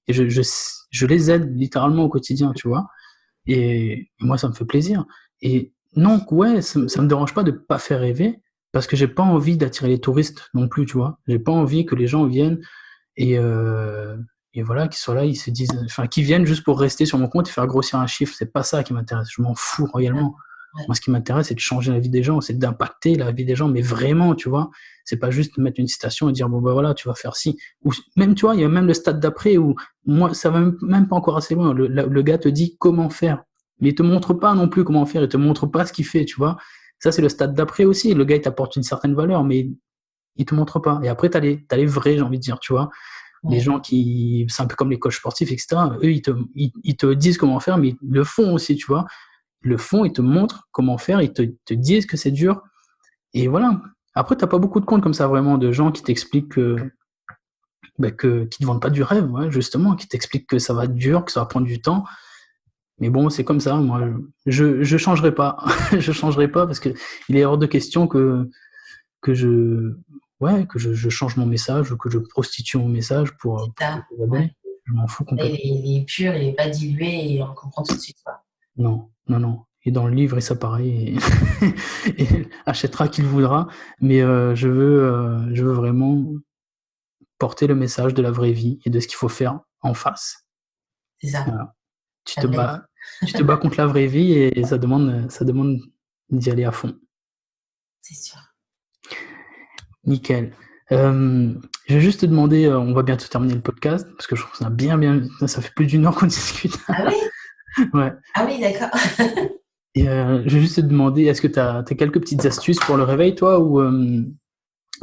et je les aide littéralement au quotidien, tu vois. Et moi, ça me fait plaisir. Et donc, ouais, ça me dérange pas de pas faire rêver, parce que j'ai pas envie d'attirer les touristes non plus, tu vois. J'ai pas envie que les gens viennent et, euh, et voilà, qu'ils soient là, ils se disent, enfin, qu'ils viennent juste pour rester sur mon compte et faire grossir un chiffre. C'est pas ça qui m'intéresse. Je m'en fous royalement. Ouais. Moi, ce qui m'intéresse, c'est de changer la vie des gens, c'est d'impacter la vie des gens, mais vraiment, tu vois. C'est pas juste mettre une citation et dire, bon, bah voilà, tu vas faire ci. Ou même, tu vois, il y a même le stade d'après où, moi, ça va même pas encore assez loin. Le gars te dit comment faire, mais il te montre pas non plus comment faire, il te montre pas ce qu'il fait, tu vois. Ça, c'est le stade d'après aussi. Le gars, il t'apporte une certaine valeur, mais il te montre pas. Et après, t'as les vrais, j'ai envie de dire, tu vois. Les Ouais. gens qui, c'est un peu comme les coachs sportifs, etc. Eux, ils te disent comment faire, mais ils le font aussi, tu vois. Ils le font, ils te montrent comment faire, ils te disent que c'est dur. Et voilà. Après, t'as pas beaucoup de comptes comme ça, vraiment, de gens qui t'expliquent qui te vendent pas du rêve, ouais, justement, qui t'expliquent que ça va être dur, que ça va prendre du temps. Mais bon, c'est comme ça. Moi, je changerai pas. Je changerai pas parce que il est hors de question que je, je change mon message ou que je prostitue mon message pour Ça, les ouais. abonnés. Je m'en fous Et complètement. il est pur, il est pas dilué et on comprend tout de suite, quoi. Non, non, non. Et dans le livre, et ça pareil, et achètera qui le voudra. Mais je veux vraiment porter le message de la vraie vie et de ce qu'il faut faire en face. C'est ça, Voilà. Tu la te vraie vie. bats, tu te bats contre la vraie vie et ça demande d'y aller à fond. C'est sûr. Nickel. Je vais juste te demander, on va bientôt terminer le podcast parce que je trouve ça ça fait plus d'1 heure qu'on discute. Ah oui? Ouais. Ah oui, d'accord. Et je vais juste te demander, est-ce que tu as quelques petites astuces pour le réveil, toi, ou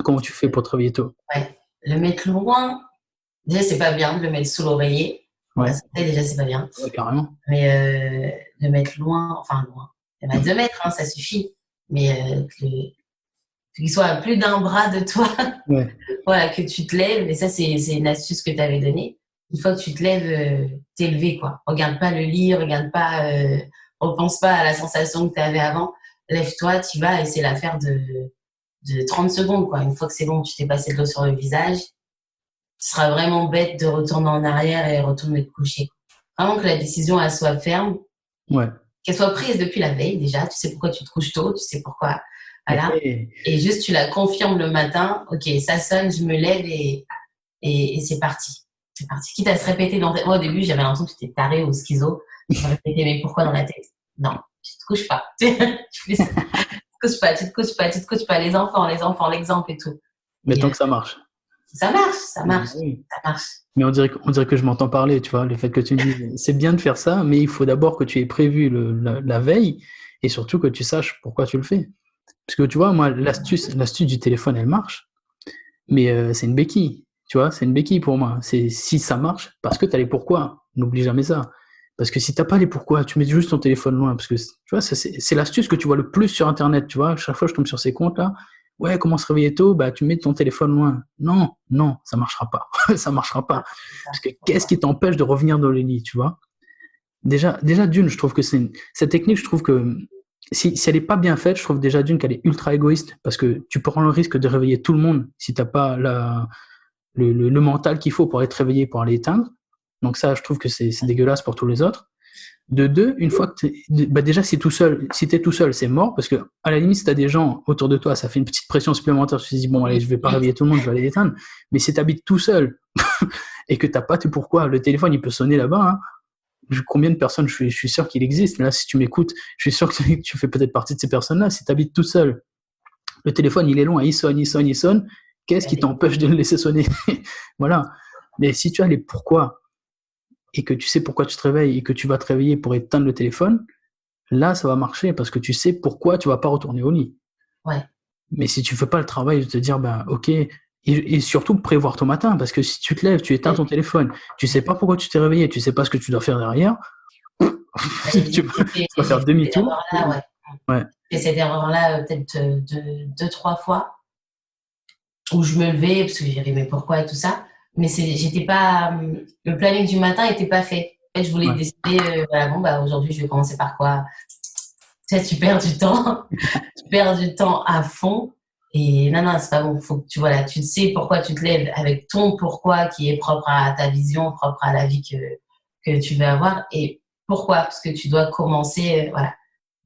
comment tu fais pour te réveiller tôt? Ouais. Le mettre loin, déjà, c'est pas bien de le mettre sous l'oreiller. Pour la Ouais, santé, déjà, c'est pas bien. ouais, carrément. Mais le mettre loin, enfin loin, il y en a 2 mètres, hein, ça suffit. Mais qu'il soit à plus d'un bras de toi, Ouais, voilà, que tu te lèves. Et ça, c'est une astuce que tu avais donnée. Une fois que tu te lèves, t'es levé, quoi. Regarde pas le lit, repense pas à la sensation que tu avais avant. Lève-toi, tu vas et c'est l'affaire de 30 secondes, quoi. Une fois que c'est bon, tu t'es passé de l'eau sur le visage, ce sera vraiment bête de retourner en arrière et retourner te coucher. Vraiment que la décision, elle soit ferme, ouais. qu'elle soit prise depuis la veille déjà. Tu sais pourquoi tu te couches tôt, tu sais pourquoi. Voilà. Ouais. Et juste, tu la confirmes le matin. Ok, ça sonne, je me lève et c'est parti. C'est parti. Quitte à se répéter dans ta... Moi, au début, j'avais l'impression que tu étais taré ou schizo. Je me répétais, mais pourquoi dans la tête? Non, tu te couches pas. Tu te couches pas, tu te couches pas, tu te couches pas. Les enfants, l'exemple et tout. Mais Et tant que ça marche. ça marche, ça Bah marche, oui. ça marche. Mais on dirait que je m'entends parler, tu vois, le fait que tu me dises, c'est bien de faire ça, mais il faut d'abord que tu aies prévu la veille et surtout que tu saches pourquoi tu le fais. Parce que tu vois, moi, l'astuce du téléphone, elle marche, mais c'est une béquille, tu vois, c'est une béquille pour moi. C'est si ça marche, parce que tu as les pourquoi. N'oublie jamais ça. Parce que si t'as pas les pourquoi, tu mets juste ton téléphone loin, parce que tu vois, c'est l'astuce que tu vois le plus sur Internet, tu vois. Chaque fois que je tombe sur ces comptes-là, ouais, comment se réveiller tôt, bah tu mets ton téléphone loin. Non, non, ça marchera pas, ça marchera pas. Parce que qu'est-ce qui t'empêche de revenir dans le lit, tu vois? Déjà d'une, je trouve que cette technique, je trouve que si elle est pas bien faite, je trouve déjà d'une qu'elle est ultra égoïste, parce que tu prends le risque de réveiller tout le monde si t'as pas le mental qu'il faut pour être réveillé, pour aller éteindre. Donc ça, je trouve que c'est dégueulasse pour tous les autres. De deux, une fois que déjà si t'es tout seul, c'est mort, parce que à la limite, si t'as des gens autour de toi, ça fait une petite pression supplémentaire. Tu te dis bon, allez, je vais pas réveiller tout le monde, je vais aller l'éteindre. Mais si t'habites tout seul et que t'as pas tout pourquoi, le téléphone il peut sonner là-bas. Hein. Combien de personnes, je suis sûr qu'il existe. Là, si tu m'écoutes, je suis sûr que tu fais peut-être partie de ces personnes-là. Si t'habites tout seul, le téléphone il est loin, il sonne, il sonne, il sonne. Qu'est-ce qui t'empêche de le laisser sonner? Voilà. Mais si tu as les pourquoi et que tu sais pourquoi tu te réveilles et que tu vas te réveiller pour éteindre le téléphone, là, ça va marcher parce que tu sais pourquoi tu vas pas retourner au lit. Ouais. Mais si tu fais pas le travail de te dire, ben, ok, et surtout prévoir ton matin, parce que si tu te lèves, tu éteins ton téléphone, tu sais pas pourquoi tu t'es réveillé, tu sais pas ce que tu dois faire derrière, tu vas faire demi-tour. Là, ouais. Ouais. fait cette erreur-là peut-être deux, trois fois, où je me levais, parce que j'ai dit, mais pourquoi et tout ça. Mais j'étais pas, le planning du matin n'était pas fait. En fait, je voulais Ouais, décider, voilà, bon, bah, aujourd'hui, je vais commencer par quoi? Tu sais, tu perds du temps, tu perds du temps à fond. Et non, c'est pas bon. Faut que voilà, tu sais pourquoi tu te lèves avec ton pourquoi qui est propre à ta vision, propre à la vie que tu veux avoir. Et pourquoi? Parce que tu dois commencer, voilà.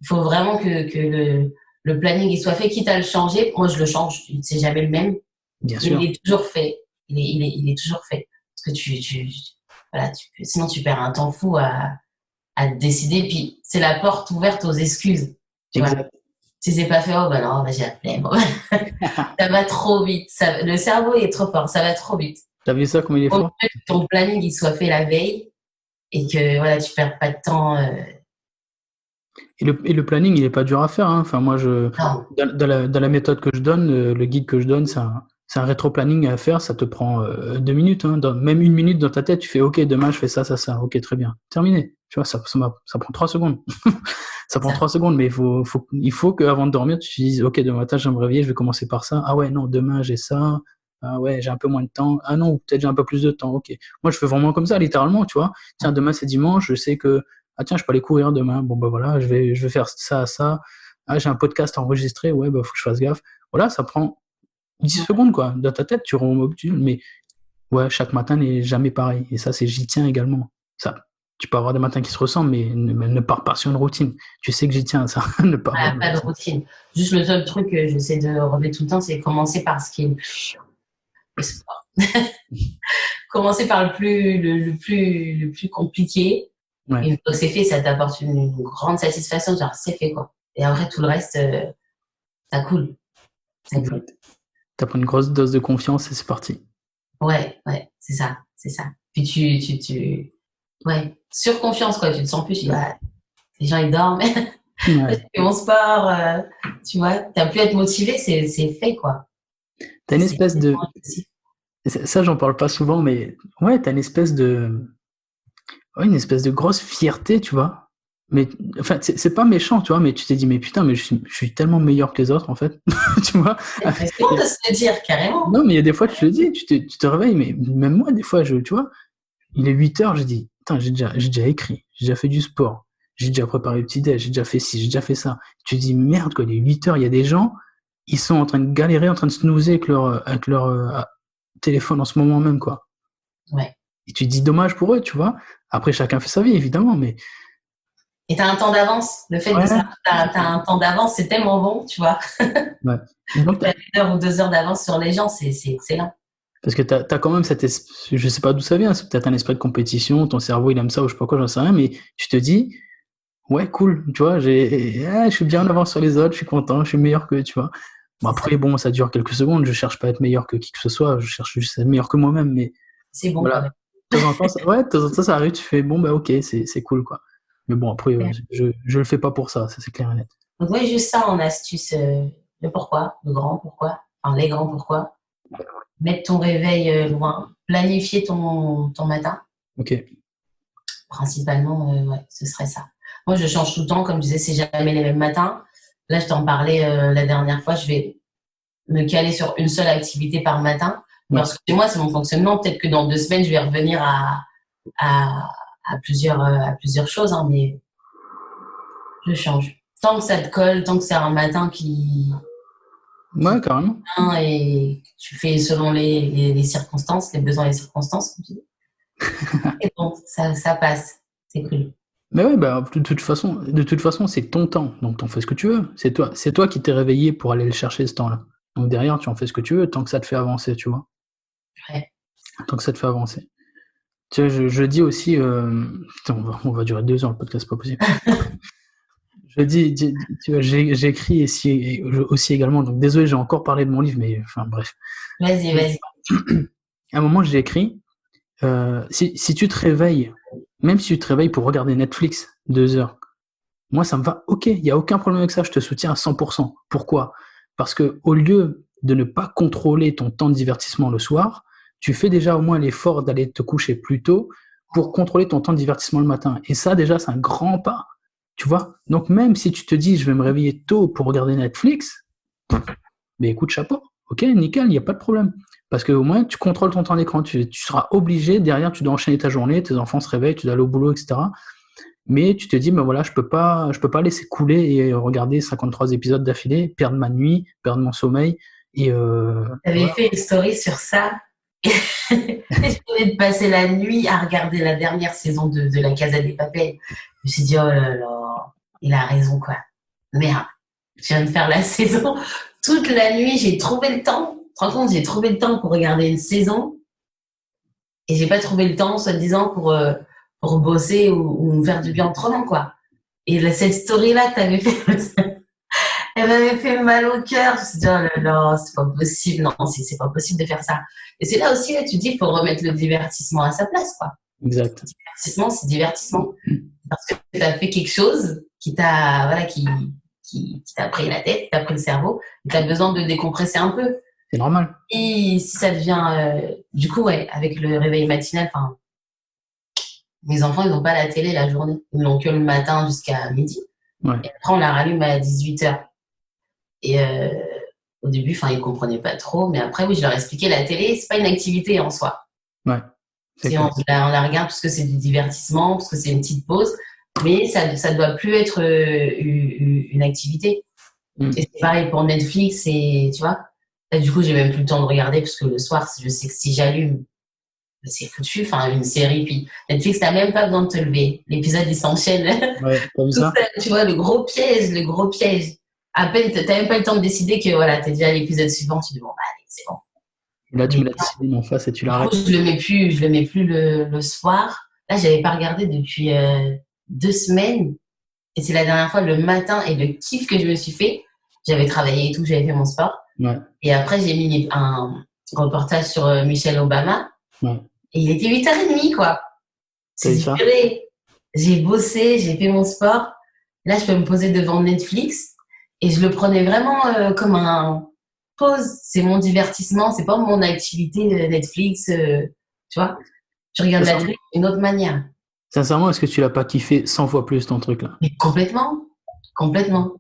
Il faut vraiment que le planning il soit fait, quitte à le changer. Moi, je le change, c'est jamais le même, bien mais il sûr. est toujours fait. Il est toujours fait. Parce que voilà, sinon tu perds un temps fou à te décider. Puis c'est la porte ouverte aux excuses, tu vois. Exact. Si c'est pas fait, oh bah non, bah j'ai la flemme. Ça va trop vite. Le cerveau est trop fort, ça va trop vite. T'as vu ça comme il est Au fort? mieux que ton planning il soit fait la veille et que voilà, tu perds pas de temps. Et le planning, il est pas dur à faire, hein. Enfin, moi, Non, dans la méthode que je donne, le guide que je donne, c'est un rétro-planning à faire. Ça te prend 2 minutes, hein. Même 1 minute dans ta tête, tu fais OK, demain, je fais ça, ça, ça. OK, très bien. Terminé. Tu vois, ça prend 3 secondes. Ça prend ça. 3 secondes, mais il faut qu'avant de dormir, tu te dises OK, demain matin, je vais me réveiller, je vais commencer par ça. Ah ouais, non, demain, j'ai ça. Ah ouais, j'ai un peu moins de temps. Ah non, peut-être j'ai un peu plus de temps. OK. Moi, je fais vraiment comme ça, littéralement, tu vois. Tiens, demain, c'est dimanche, je sais que ah tiens, je peux aller courir demain. Bon, bah voilà, je vais faire ça, ça. Ah, j'ai un podcast enregistré. Ouais, bah faut que je fasse gaffe. Voilà, ça prend 10 secondes, quoi. Dans ta tête, tu remobiles. Mais ouais, chaque matin n'est jamais pareil. Et ça, j'y tiens également. Ça, tu peux avoir des matins qui se ressemblent, mais ne pars pas sur une routine. Tu sais que j'y tiens à ça. Ne pars pas Voilà, sur une pas de routine. routine. Juste le seul truc que j'essaie de remettre tout le temps, c'est commencer par ce qui est le plus chiant, le sport. Commencer par le plus compliqué. Ouais, Et une fois que c'est fait, ça t'apporte une grande satisfaction. Genre, c'est fait, quoi. Et après, tout le reste, ça coule. Ça coule. exact. T'as pris une grosse dose de confiance et c'est parti. Ouais, c'est ça, c'est ça. Puis ouais, surconfiance, quoi. Tu te sens plus, tu dis, ouais, les gens, ils dorment. Je Ouais. fais mon sport, tu vois. T'as pu être motivé, c'est fait, quoi. T'as une C'est espèce de. tellement impossible. Ça, j'en parle pas souvent, mais ouais, t'as une espèce de. Ouais, une espèce de grosse fierté, tu vois. Mais enfin, c'est pas méchant, tu vois, mais tu t'es dit, mais putain, mais je suis tellement meilleur que les autres, en fait. Tu vois. C'est bon de se le dire, carrément. Non, mais il y a des fois, tu te le dis, tu te réveilles, mais même moi, des fois, tu vois, il est 8 heures, je dis, putain, j'ai déjà écrit, j'ai déjà fait du sport, j'ai déjà préparé le petit-déj, j'ai déjà fait ci, j'ai déjà fait ça. Tu te dis, merde, quoi, il est 8 heures, il y a des gens, ils sont en train de galérer, en train de snoozer avec leur téléphone en ce moment même, quoi. Ouais. Et tu te dis, dommage pour eux, tu vois. Après, chacun fait sa vie, évidemment, mais Et t'as un temps d'avance. Le fait de ouais, savoir que t'as un temps d'avance, c'est tellement bon, tu vois. ouais. Donc, T'as 1 heure ou 2 heures d'avance sur les gens, c'est excellent. parce que t'as quand même je sais pas d'où ça vient, c'est peut-être un esprit de compétition, ton cerveau il aime ça ou je sais pas quoi, j'en sais rien, mais tu te dis, ouais, cool, tu vois, je suis bien en avance sur les autres, je suis content, je suis meilleur qu'eux, tu vois. Bon, C'est ça. après, bon, ça dure quelques secondes, je cherche pas à être meilleur que qui que ce soit, je cherche juste à être meilleur que moi-même, mais C'est bon quand voilà. même. De temps en temps, ouais, de temps en temps, ça arrive, tu fais, bon, bah, ok, c'est cool, quoi. Mais bon, après, je le fais pas pour ça c'est clair et net. Donc, oui, juste ça en astuce, le pourquoi, le grand pourquoi, enfin les grands pourquoi. Mettre ton réveil loin, planifier ton matin, Ok, principalement, ouais, ce serait ça. Moi, je change tout le temps, comme je disais, c'est jamais les mêmes matins. Là, je t'en parlais la dernière fois, je vais me caler sur une seule activité par matin. ouais. Parce que chez moi, c'est mon fonctionnement. Peut-être que dans 2 semaines, je vais revenir à, à plusieurs choses, hein, mais je change. Tant que ça te colle, tant que c'est un matin Ouais, qui carrément. vient et tu fais selon les circonstances, les besoins et les circonstances, comme tu dis. Et bon, ça passe. C'est cool. Mais ouais, bah, de toute façon, c'est ton temps, donc t'en fais ce que tu veux. C'est toi qui t'es réveillé pour aller le chercher ce temps-là. Donc derrière, tu en fais ce que tu veux, tant que ça te fait avancer, tu vois. Ouais. Tant que ça te fait avancer. Tu vois, je dis aussi, putain, on va durer 2 heures le podcast, c'est pas possible. Je dis, tu vois, j'écris aussi également, donc désolé, j'ai encore parlé de mon livre, mais enfin bref. Vas-y, Mais vas-y. à un moment, j'ai écrit, si tu te réveilles, même si tu te réveilles pour regarder Netflix 2 heures, moi, ça me va. Ok, il n'y a aucun problème avec ça. Je te soutiens à 100%. Pourquoi? Parce que au lieu de ne pas contrôler ton temps de divertissement le soir, tu fais déjà au moins l'effort d'aller te coucher plus tôt pour contrôler ton temps de divertissement le matin. Et ça, déjà, c'est un grand pas. Tu vois? Donc, même si tu te dis, je vais me réveiller tôt pour regarder Netflix, mais écoute, chapeau. Ok, nickel, il n'y a pas de problème. Parce qu'au moins, tu contrôles ton temps d'écran. Tu seras obligé, derrière, tu dois enchaîner ta journée, tes enfants se réveillent, tu dois aller au boulot, etc. Mais tu te dis, ben voilà, je peux pas laisser couler et regarder 53 épisodes d'affilée, perdre ma nuit, perdre mon sommeil. Et J'avais voilà. fait une story sur ça. Je venais de passer la nuit à regarder la dernière saison de La Casa des Papel. Je me suis dit, oh là là, il a raison, quoi. Merde, je viens de faire la saison. Toute la nuit, j'ai trouvé le temps. Tu te rends compte, j'ai trouvé le temps pour regarder une saison et j'ai pas trouvé le temps, soi-disant, pour bosser ou me faire du bien autrement, quoi. Et cette story-là que t'avais fait, elle m'avait fait mal au cœur. Je me suis dit, oh là là, c'est pas possible. Non, c'est pas possible de faire ça. Et c'est là aussi, là, tu dis, il faut remettre le divertissement à sa place, quoi. Exact. Divertissement, c'est divertissement. Parce que tu as fait quelque chose qui t'a, voilà, qui t'a pris la tête, qui t'a pris le cerveau, et tu as besoin de décompresser un peu. C'est normal. Et si ça devient, du coup, ouais, avec le réveil matinal, enfin, mes enfants, ils n'ont pas la télé la journée. Ils n'ont que le matin jusqu'à midi. Ouais. Et après, on la rallume à 18h. Et au début, enfin, ils comprenaient pas trop, mais après, oui, je leur expliquais la télé, c'est pas une activité en soi. Ouais. Si on la regarde parce que c'est du divertissement, parce que c'est une petite pause, mais ça doit plus être une activité. Et c'est pareil pour Netflix, et tu vois. Là, du coup, j'ai même plus le temps de regarder parce que le soir, je sais que si j'allume, c'est foutu. Enfin, une série, puis Netflix, t'as même pas besoin de te lever. L'épisode, il s'enchaîne. Ouais, t'as vu Tout ça? seul, tu vois, le gros piège, le gros piège. À peine, t'as même pas le temps de décider que voilà, t'es déjà à l'épisode suivant, tu dis bon, bah, allez, c'est bon. Et là, tu Mais mets la discipline en face et tu du coup, l'arrêtes. je le mets plus le soir. Là, j'avais pas regardé depuis 2 semaines. Et c'est la dernière fois, le matin, et le kiff que je me suis fait. J'avais travaillé et tout, j'avais fait mon sport. Ouais. Et après, j'ai mis un reportage sur Michelle Obama. Ouais. Et il était 8h30, quoi. T'as C'est vu du ça? purée. J'ai bossé, j'ai fait mon sport. Là, je peux me poser devant Netflix. Et je le prenais vraiment comme un pause. C'est mon divertissement, c'est pas mon activité Netflix. Tu vois, je regarde la télé d'une autre manière. Sincèrement, est-ce que tu l'as pas kiffé 100 fois plus ton truc là? Mais complètement, complètement.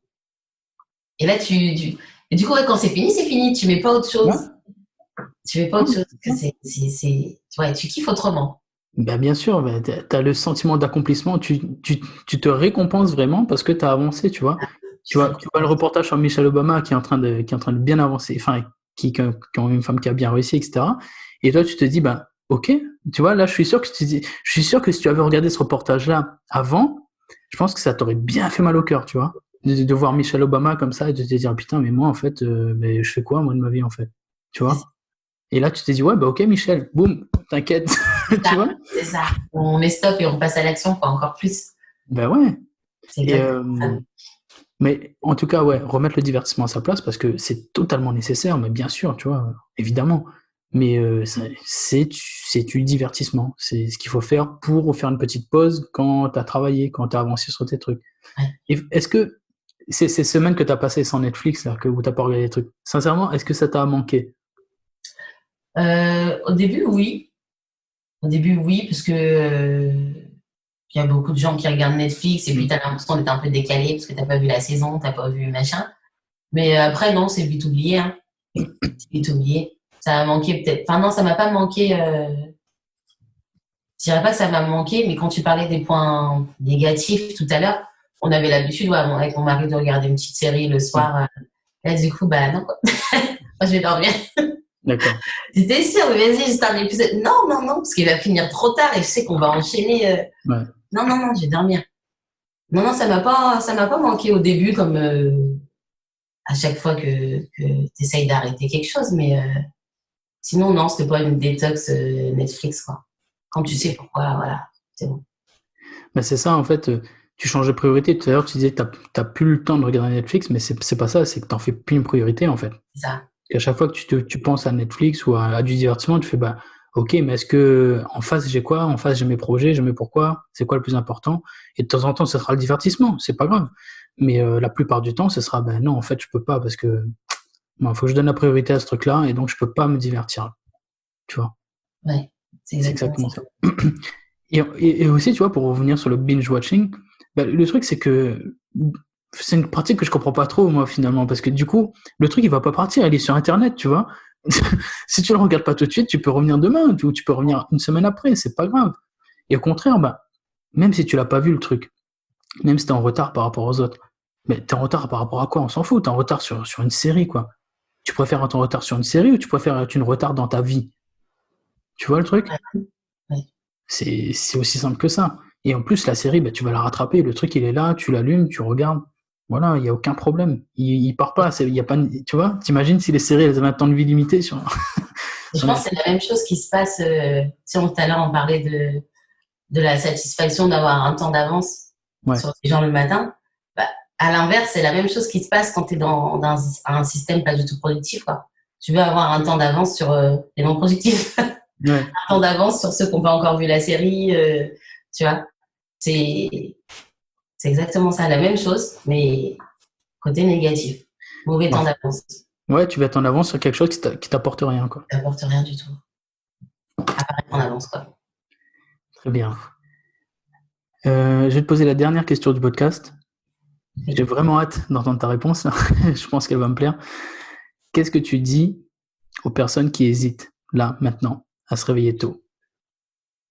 Et là, et du coup, ouais, quand c'est fini, c'est fini. Tu mets pas autre chose. Ouais. Tu mets pas autre chose. Parce que ouais, tu kiffes autrement. Ben, bien sûr, ben, tu as le sentiment d'accomplissement, tu te récompenses vraiment parce que tu as avancé, tu vois. Tu vois le reportage sur Michelle Obama qui est en train de bien avancer, enfin, qui est une femme qui a bien réussi, etc. Et toi, tu te dis, ben, ok, tu vois, là, je suis sûr que si tu avais regardé ce reportage-là avant, je pense que ça t'aurait bien fait mal au cœur, tu vois, de voir Michelle Obama comme ça et de te dire, putain, mais moi, en fait, ben, je fais quoi, moi, de ma vie, en fait, tu vois. Et là, tu te dis, ouais, bah ok, Michel, boum, t'inquiète, tu vois. C'est ça. On met stop et on passe à l'action, quoi, encore plus. Ben ouais. C'est Et, exactement ça. mais en tout cas, ouais, remettre le divertissement à sa place parce que c'est totalement nécessaire, mais bien sûr, tu vois, évidemment. Mais c'est du divertissement. C'est ce qu'il faut faire pour faire une petite pause quand tu as travaillé, quand tu as avancé sur tes trucs. Ouais. Et est-ce que ces semaines que tu as passées sans Netflix, là, où tu n'as pas regardé des trucs, sincèrement, est-ce que ça t'a manqué? Au début, oui. Au début, oui, parce que il y a beaucoup de gens qui regardent Netflix et puis tu as l'impression d'être un peu décalé parce que tu pas vu la saison, tu pas vu machin. Mais après, non, c'est vite oublié. Hein. C'est vite oublié. Ça a manqué peut-être. Enfin, non, ça m'a pas manqué. Je dirais pas que ça m'a manqué, mais quand tu parlais des points négatifs tout à l'heure, on avait l'habitude, ouais, avec mon mari, de regarder une petite série le soir. Là, du coup, bah non, quoi. Moi, je vais dormir. D'accord. J'étais sûre, mais vas-y, juste un épisode. Non, non, non, parce qu'il va finir trop tard et je sais qu'on va enchaîner. Ouais. Non, non, non, je vais dormir. Non, non, ça m'a pas manqué au début, comme à chaque fois que tu essayes d'arrêter quelque chose, mais sinon, non, c'était pas une détox Netflix, quoi. Quand tu sais pourquoi, voilà, c'est bon. Ben c'est ça, en fait, tu changes de priorité. Tout à l'heure, tu disais que t'as plus le temps de regarder Netflix, mais c'est pas ça, c'est que t'en fais plus une priorité, en fait. C'est ça. À chaque fois que tu penses à Netflix ou à du divertissement, tu fais bah ok, mais est-ce que en face j'ai quoi? En face j'ai mes projets, j'ai mes pourquoi, c'est quoi le plus important? Et de temps en temps, ce sera le divertissement, c'est pas grave. Mais la plupart du temps, ce sera ben non, en fait, je peux pas parce que il faut que je donne la priorité à ce truc-là et donc je peux pas me divertir. Tu vois? Ouais, c'est C'est exactement exactement ça. ça. Et aussi, tu vois, pour revenir sur le binge watching, Bah, le truc, c'est que c'est une pratique que je comprends pas trop, moi, finalement, parce que du coup, le truc, il va pas partir, il est sur Internet, tu vois. Si tu le regardes pas tout de suite, tu peux revenir demain, ou tu peux revenir une semaine après, c'est pas grave. Et au contraire, bah, même si tu l'as pas vu, le truc, même si t'es en retard par rapport aux autres, mais t'es en retard par rapport à quoi? On s'en fout, t'es en retard sur une série, quoi. Tu préfères être en retard sur une série ou tu préfères être en retard dans ta vie? Tu vois le truc? Ouais. C'est aussi simple que ça. Et en plus, la série, bah, tu vas la rattraper. Le truc, il est là, tu l'allumes, tu regardes. Voilà, il n'y a aucun problème. Il part pas. Il y a pas, tu vois, t'imagines si les séries, elles avaient un temps de vie limité sur, Et je sur pense que c'est Netflix. la même chose qui se passe, si tout à l'heure on parlait de la satisfaction d'avoir un temps d'avance Ouais, sur les gens le matin. Bah, à l'inverse, c'est la même chose qui se passe quand tu es dans un système pas du tout productif, quoi. Tu veux avoir un temps d'avance sur les non productifs, un ouais. temps d'avance sur ceux qui n'ont pas encore vu la série, tu vois. C'est c'est exactement ça, la même chose, mais côté négatif. Mauvais Bah, temps d'avance. ouais, tu vas être en avance sur quelque chose qui t'apporte rien, quoi. Ça n'apporte rien du tout. Apparaître en avance, quoi. Très bien. Je vais te poser la dernière question du podcast. J'ai Oui. vraiment hâte d'entendre ta réponse. Je pense qu'elle va me plaire. Qu'est-ce que tu dis aux personnes qui hésitent, là, maintenant, à se réveiller tôt?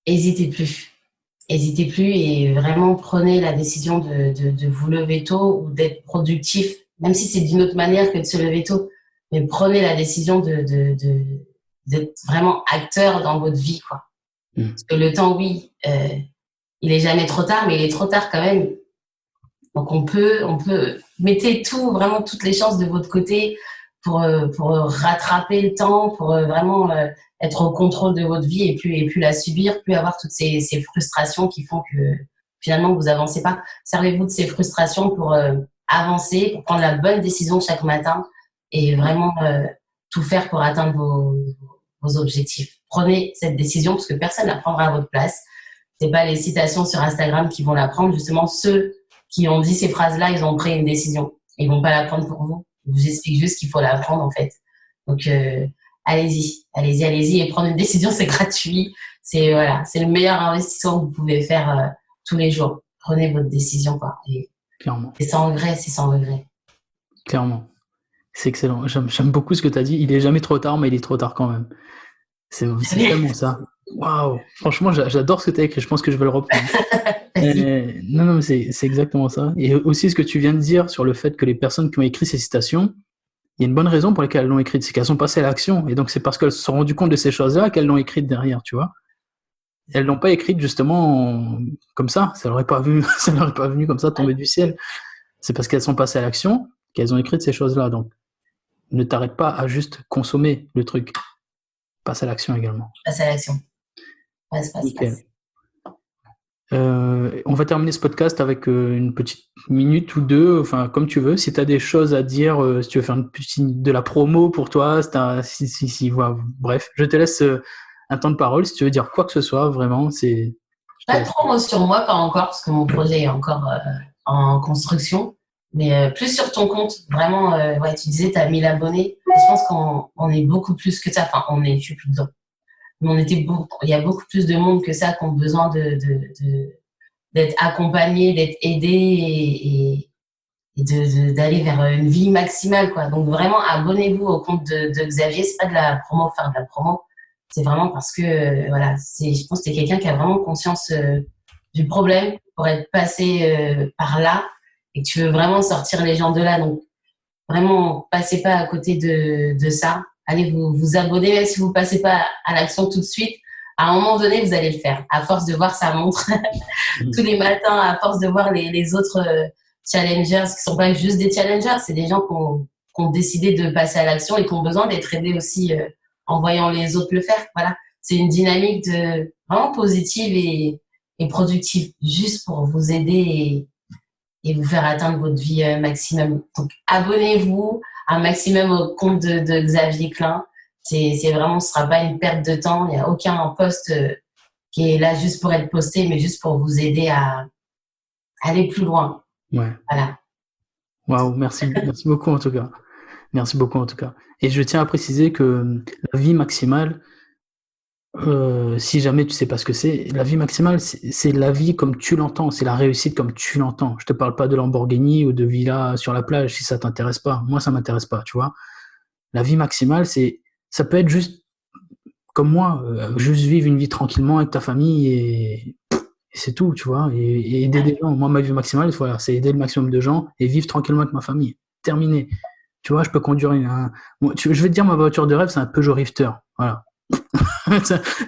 Hésitez plus. N'hésitez plus et vraiment prenez la décision de vous lever tôt ou d'être productif, même si c'est d'une autre manière que de se lever tôt. Mais prenez la décision d'être vraiment acteur dans votre vie, quoi. Hmm. Parce que le temps, oui, il est jamais trop tard, mais il est trop tard quand même. Donc mettez tout, vraiment toutes les chances de votre côté pour rattraper le temps, pour vraiment être au contrôle de votre vie et plus la subir, plus avoir toutes ces frustrations qui font que finalement vous avancez pas. Servez-vous de ces frustrations pour avancer, pour prendre la bonne décision chaque matin et vraiment tout faire pour atteindre vos objectifs. Prenez cette décision parce que personne ne la prendra à votre place. C'est pas les citations sur Instagram qui vont la prendre, justement ceux qui ont dit ces phrases-là, ils ont pris une décision. Ils vont pas la prendre pour vous. Ils vous expliquent juste qu'il faut la prendre, en fait. Donc, allez-y, allez-y, allez-y. Et prendre une décision, c'est gratuit. C'est, voilà, c'est le meilleur investissement que vous pouvez faire tous les jours. Prenez votre décision, quoi. Et Clairement, c'est sans regret, c'est sans regret. clairement. C'est excellent. J'aime beaucoup ce que tu as dit. Il est jamais trop tard, mais il est trop tard quand même. Très C'est bien. tellement ça. Waouh! Franchement, j'adore ce que tu as écrit. Je pense que je vais le reprendre. Vas-y. Non, non, mais c'est exactement ça. Et aussi ce que tu viens de dire sur le fait que les personnes qui ont écrit ces citations, il y a une bonne raison pour laquelle elles l'ont écrite, c'est qu'elles sont passées à l'action. Et donc, c'est parce qu'elles se sont rendues compte de ces choses-là qu'elles l'ont écrite derrière, tu vois. Elles l'ont pas écrite justement comme ça. Ça leur est pas venu, ça leur est pas venu comme ça tomber du ciel. C'est parce qu'elles sont passées à l'action qu'elles ont écrit ces choses-là. Donc, ne t'arrête pas à juste consommer le truc. Passe à l'action également. Passe à l'action. Passe, passe, Nickel. passe. On va terminer ce podcast avec une petite minute ou deux, enfin comme tu veux. Si tu as des choses à dire, si tu veux faire de la promo pour toi, voilà, bref, je te laisse un temps de parole. Si tu veux dire quoi que ce soit, vraiment, je te Pas de laisse. promo sur moi, pas encore, parce que mon projet est encore en construction. Mais plus sur ton compte, vraiment, ouais, tu disais, tu as 1000 abonnés. Je pense qu'on est beaucoup plus que ça. Enfin, je suis plus dedans. Mais il y a beaucoup plus de monde que ça qui ont besoin d'être accompagnés, d'être aidés et d'aller vers une vie maximale, quoi. Donc vraiment, abonnez-vous au compte de Xavier. C'est pas de la promo, faire de la promo. C'est vraiment parce que, voilà, je pense que c'est quelqu'un qui a vraiment conscience du problème pour être passé par là et que tu veux vraiment sortir les gens de là. Donc, vraiment, passez pas à côté de ça. Allez vous abonner, même si vous passez pas à l'action tout de suite. À un moment donné, vous allez le faire. À force de voir sa montre tous les matins, à force de voir les autres challengers, qui sont pas juste des challengers, c'est des gens qui ont décidé de passer à l'action et qui ont besoin d'être aidés aussi en voyant les autres le faire. Voilà. C'est une dynamique vraiment positive et productive, juste pour vous aider et vous faire atteindre votre vie maximum. Donc, abonnez-vous un maximum au compte de Xavier Klein. C'est vraiment, ce sera pas une perte de temps. Il n'y a aucun poste qui est là juste pour être posté, mais juste pour vous aider à aller plus loin. Ouais. Voilà. Waouh, merci beaucoup en tout cas. Merci beaucoup en tout cas. Et je tiens à préciser que la vie maximale, Si jamais tu sais pas ce que c'est, la vie maximale, c'est la vie comme tu l'entends, c'est la réussite comme tu l'entends. Je te parle pas de Lamborghini ou de villa sur la plage si ça t'intéresse pas. Moi, ça m'intéresse pas, tu vois. La vie maximale, ça peut être juste comme moi, juste vivre une vie tranquillement avec ta famille et c'est tout, tu vois, et aider des gens. Moi, ma vie maximale, voilà, c'est aider le maximum de gens et vivre tranquillement avec ma famille. Terminé. Tu vois, je peux conduire je vais te dire, ma voiture de rêve, c'est un Peugeot Rifter. Voilà.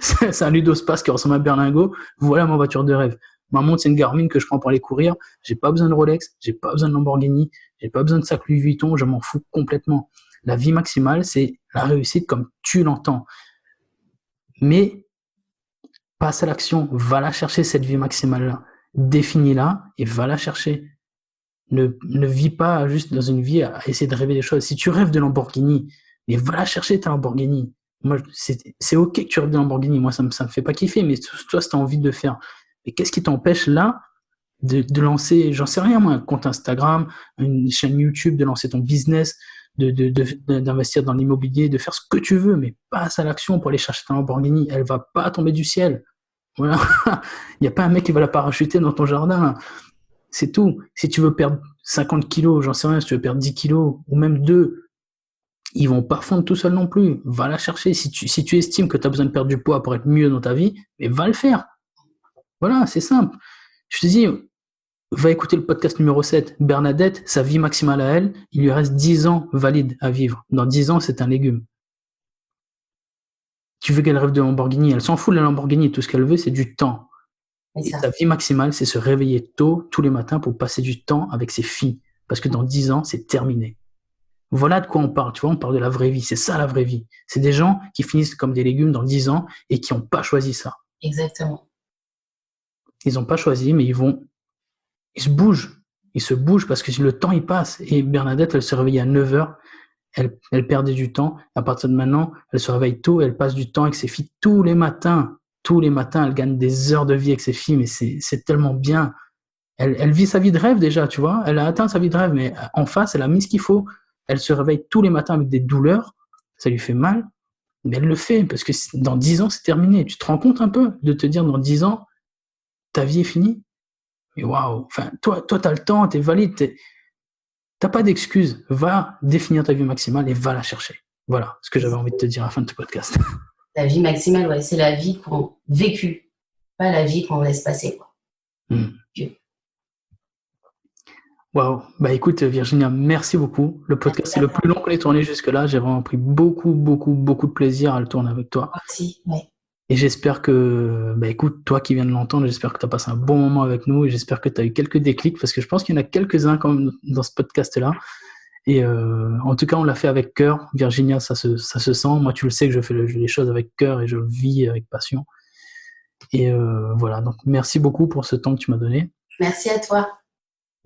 C'est un Ludospace qui ressemble à un berlingot. Voilà ma voiture de rêve. Ma montre, c'est une Garmin que je prends pour aller courir. J'ai pas besoin de Rolex, j'ai pas besoin de Lamborghini, j'ai pas besoin de sac Louis Vuitton, je m'en fous complètement. La vie maximale, c'est la réussite comme tu l'entends. Mais passe à l'action, va la chercher cette vie maximale-là. Définis-la et va la chercher. Ne vis pas juste dans une vie à essayer de rêver des choses. Si tu rêves de Lamborghini, mais va la chercher ta Lamborghini. Moi, c'est ok que tu rêves de Lamborghini. Moi, ça me fait pas kiffer, mais toi, si tu as envie de le faire. Mais qu'est-ce qui t'empêche là de lancer, j'en sais rien moi, un compte Instagram, une chaîne YouTube, de lancer ton business, d'investir dans l'immobilier, de faire ce que tu veux, mais passe à l'action pour aller chercher ta Lamborghini. Elle va pas tomber du ciel. Voilà. Il n'y a pas un mec qui va la parachuter dans ton jardin. C'est tout. Si tu veux perdre 50 kilos, j'en sais rien, si tu veux perdre 10 kilos, ou même 2, ils vont pas fondre tout seul non plus. Va la chercher. Si tu estimes que tu as besoin de perdre du poids pour être mieux dans ta vie, mais va le faire. Voilà, c'est simple. Je te dis, va écouter le podcast numéro 7. Bernadette, sa vie maximale à elle, il lui reste 10 ans valides à vivre. Dans 10 ans, c'est un légume. Tu veux qu'elle rêve de Lamborghini, elle s'en fout de la Lamborghini, tout ce qu'elle veut, c'est du temps. Et sa vie maximale, c'est se réveiller tôt, tous les matins, pour passer du temps avec ses filles. Parce que dans 10 ans, c'est terminé. Voilà de quoi on parle, tu vois, on parle de la vraie vie. C'est ça, la vraie vie. C'est des gens qui finissent comme des légumes dans 10 ans et qui n'ont pas choisi ça. Exactement. Ils n'ont pas choisi, mais ils se bougent. Ils se bougent parce que le temps, il passe. Et Bernadette, elle se réveille à 9h. Elle perdait du temps. À partir de maintenant, elle se réveille tôt. Elle passe du temps avec ses filles tous les matins. Tous les matins, elle gagne des heures de vie avec ses filles. Mais c'est tellement bien. Elle vit sa vie de rêve déjà, tu vois. Elle a atteint sa vie de rêve. Mais en face, elle a mis ce qu'il faut. Elle se réveille tous les matins avec des douleurs. Ça lui fait mal. Mais elle le fait parce que dans 10 ans, c'est terminé. Tu te rends compte un peu de te dire dans 10 ans, ta vie est finie? Mais waouh, enfin, toi, t'as le temps, t'es valide, t'as pas d'excuses. Va définir ta vie maximale et va la chercher. Voilà ce que j'avais envie de te dire à la fin de ce podcast. La vie maximale, ouais, c'est la vie qu'on vécu, pas la vie qu'on laisse passer, quoi. Waouh, bah écoute Virginia, merci beaucoup. Le podcast c'est le plus long qu'on ait tourné jusque-là. J'ai vraiment pris beaucoup de plaisir à le tourner avec toi. Merci, ouais. Et j'espère que, bah écoute, toi qui viens de l'entendre, j'espère que tu as passé un bon moment avec nous et j'espère que tu as eu quelques déclics parce que je pense qu'il y en a quelques-uns quand même dans ce podcast-là. Et en tout cas, on l'a fait avec cœur. Virginia, ça se sent. Moi, tu le sais que je fais les choses avec cœur et je le vis avec passion. Et voilà, donc merci beaucoup pour ce temps que tu m'as donné. Merci à toi.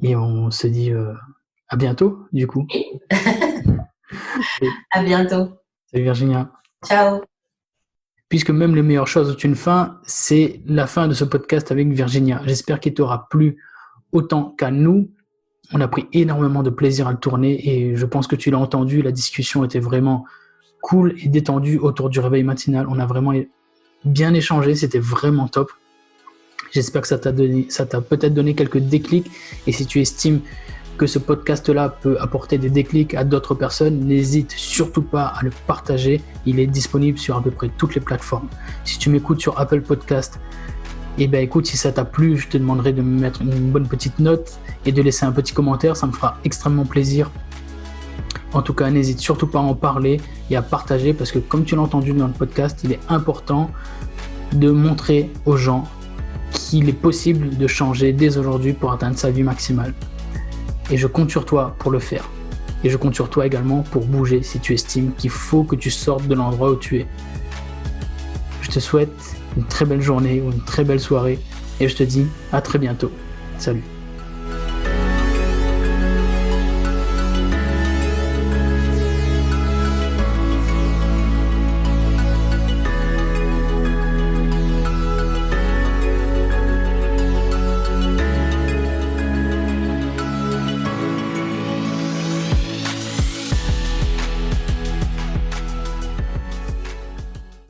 Et on se dit à bientôt, du coup. À bientôt. Salut Virginia. Ciao. Puisque même les meilleures choses ont une fin, c'est la fin de ce podcast avec Virginia. J'espère qu'il t'aura plu autant qu'à nous. On a pris énormément de plaisir à le tourner et je pense que tu l'as entendu, la discussion était vraiment cool et détendue autour du réveil matinal. On a vraiment bien échangé, c'était vraiment top. J'espère que ça t'a peut-être donné quelques déclics et si tu estimes que ce podcast-là peut apporter des déclics à d'autres personnes, n'hésite surtout pas à le partager. Il est disponible sur à peu près toutes les plateformes. Si tu m'écoutes sur Apple Podcast, eh ben écoute, si ça t'a plu, je te demanderai de me mettre une bonne petite note et de laisser un petit commentaire. Ça me fera extrêmement plaisir. En tout cas, n'hésite surtout pas à en parler et à partager parce que comme tu l'as entendu dans le podcast, il est important de montrer aux gens qu'il est possible de changer dès aujourd'hui pour atteindre sa vie maximale. Et je compte sur toi pour le faire. Et je compte sur toi également pour bouger si tu estimes qu'il faut que tu sortes de l'endroit où tu es. Je te souhaite une très belle journée ou une très belle soirée et je te dis à très bientôt. Salut.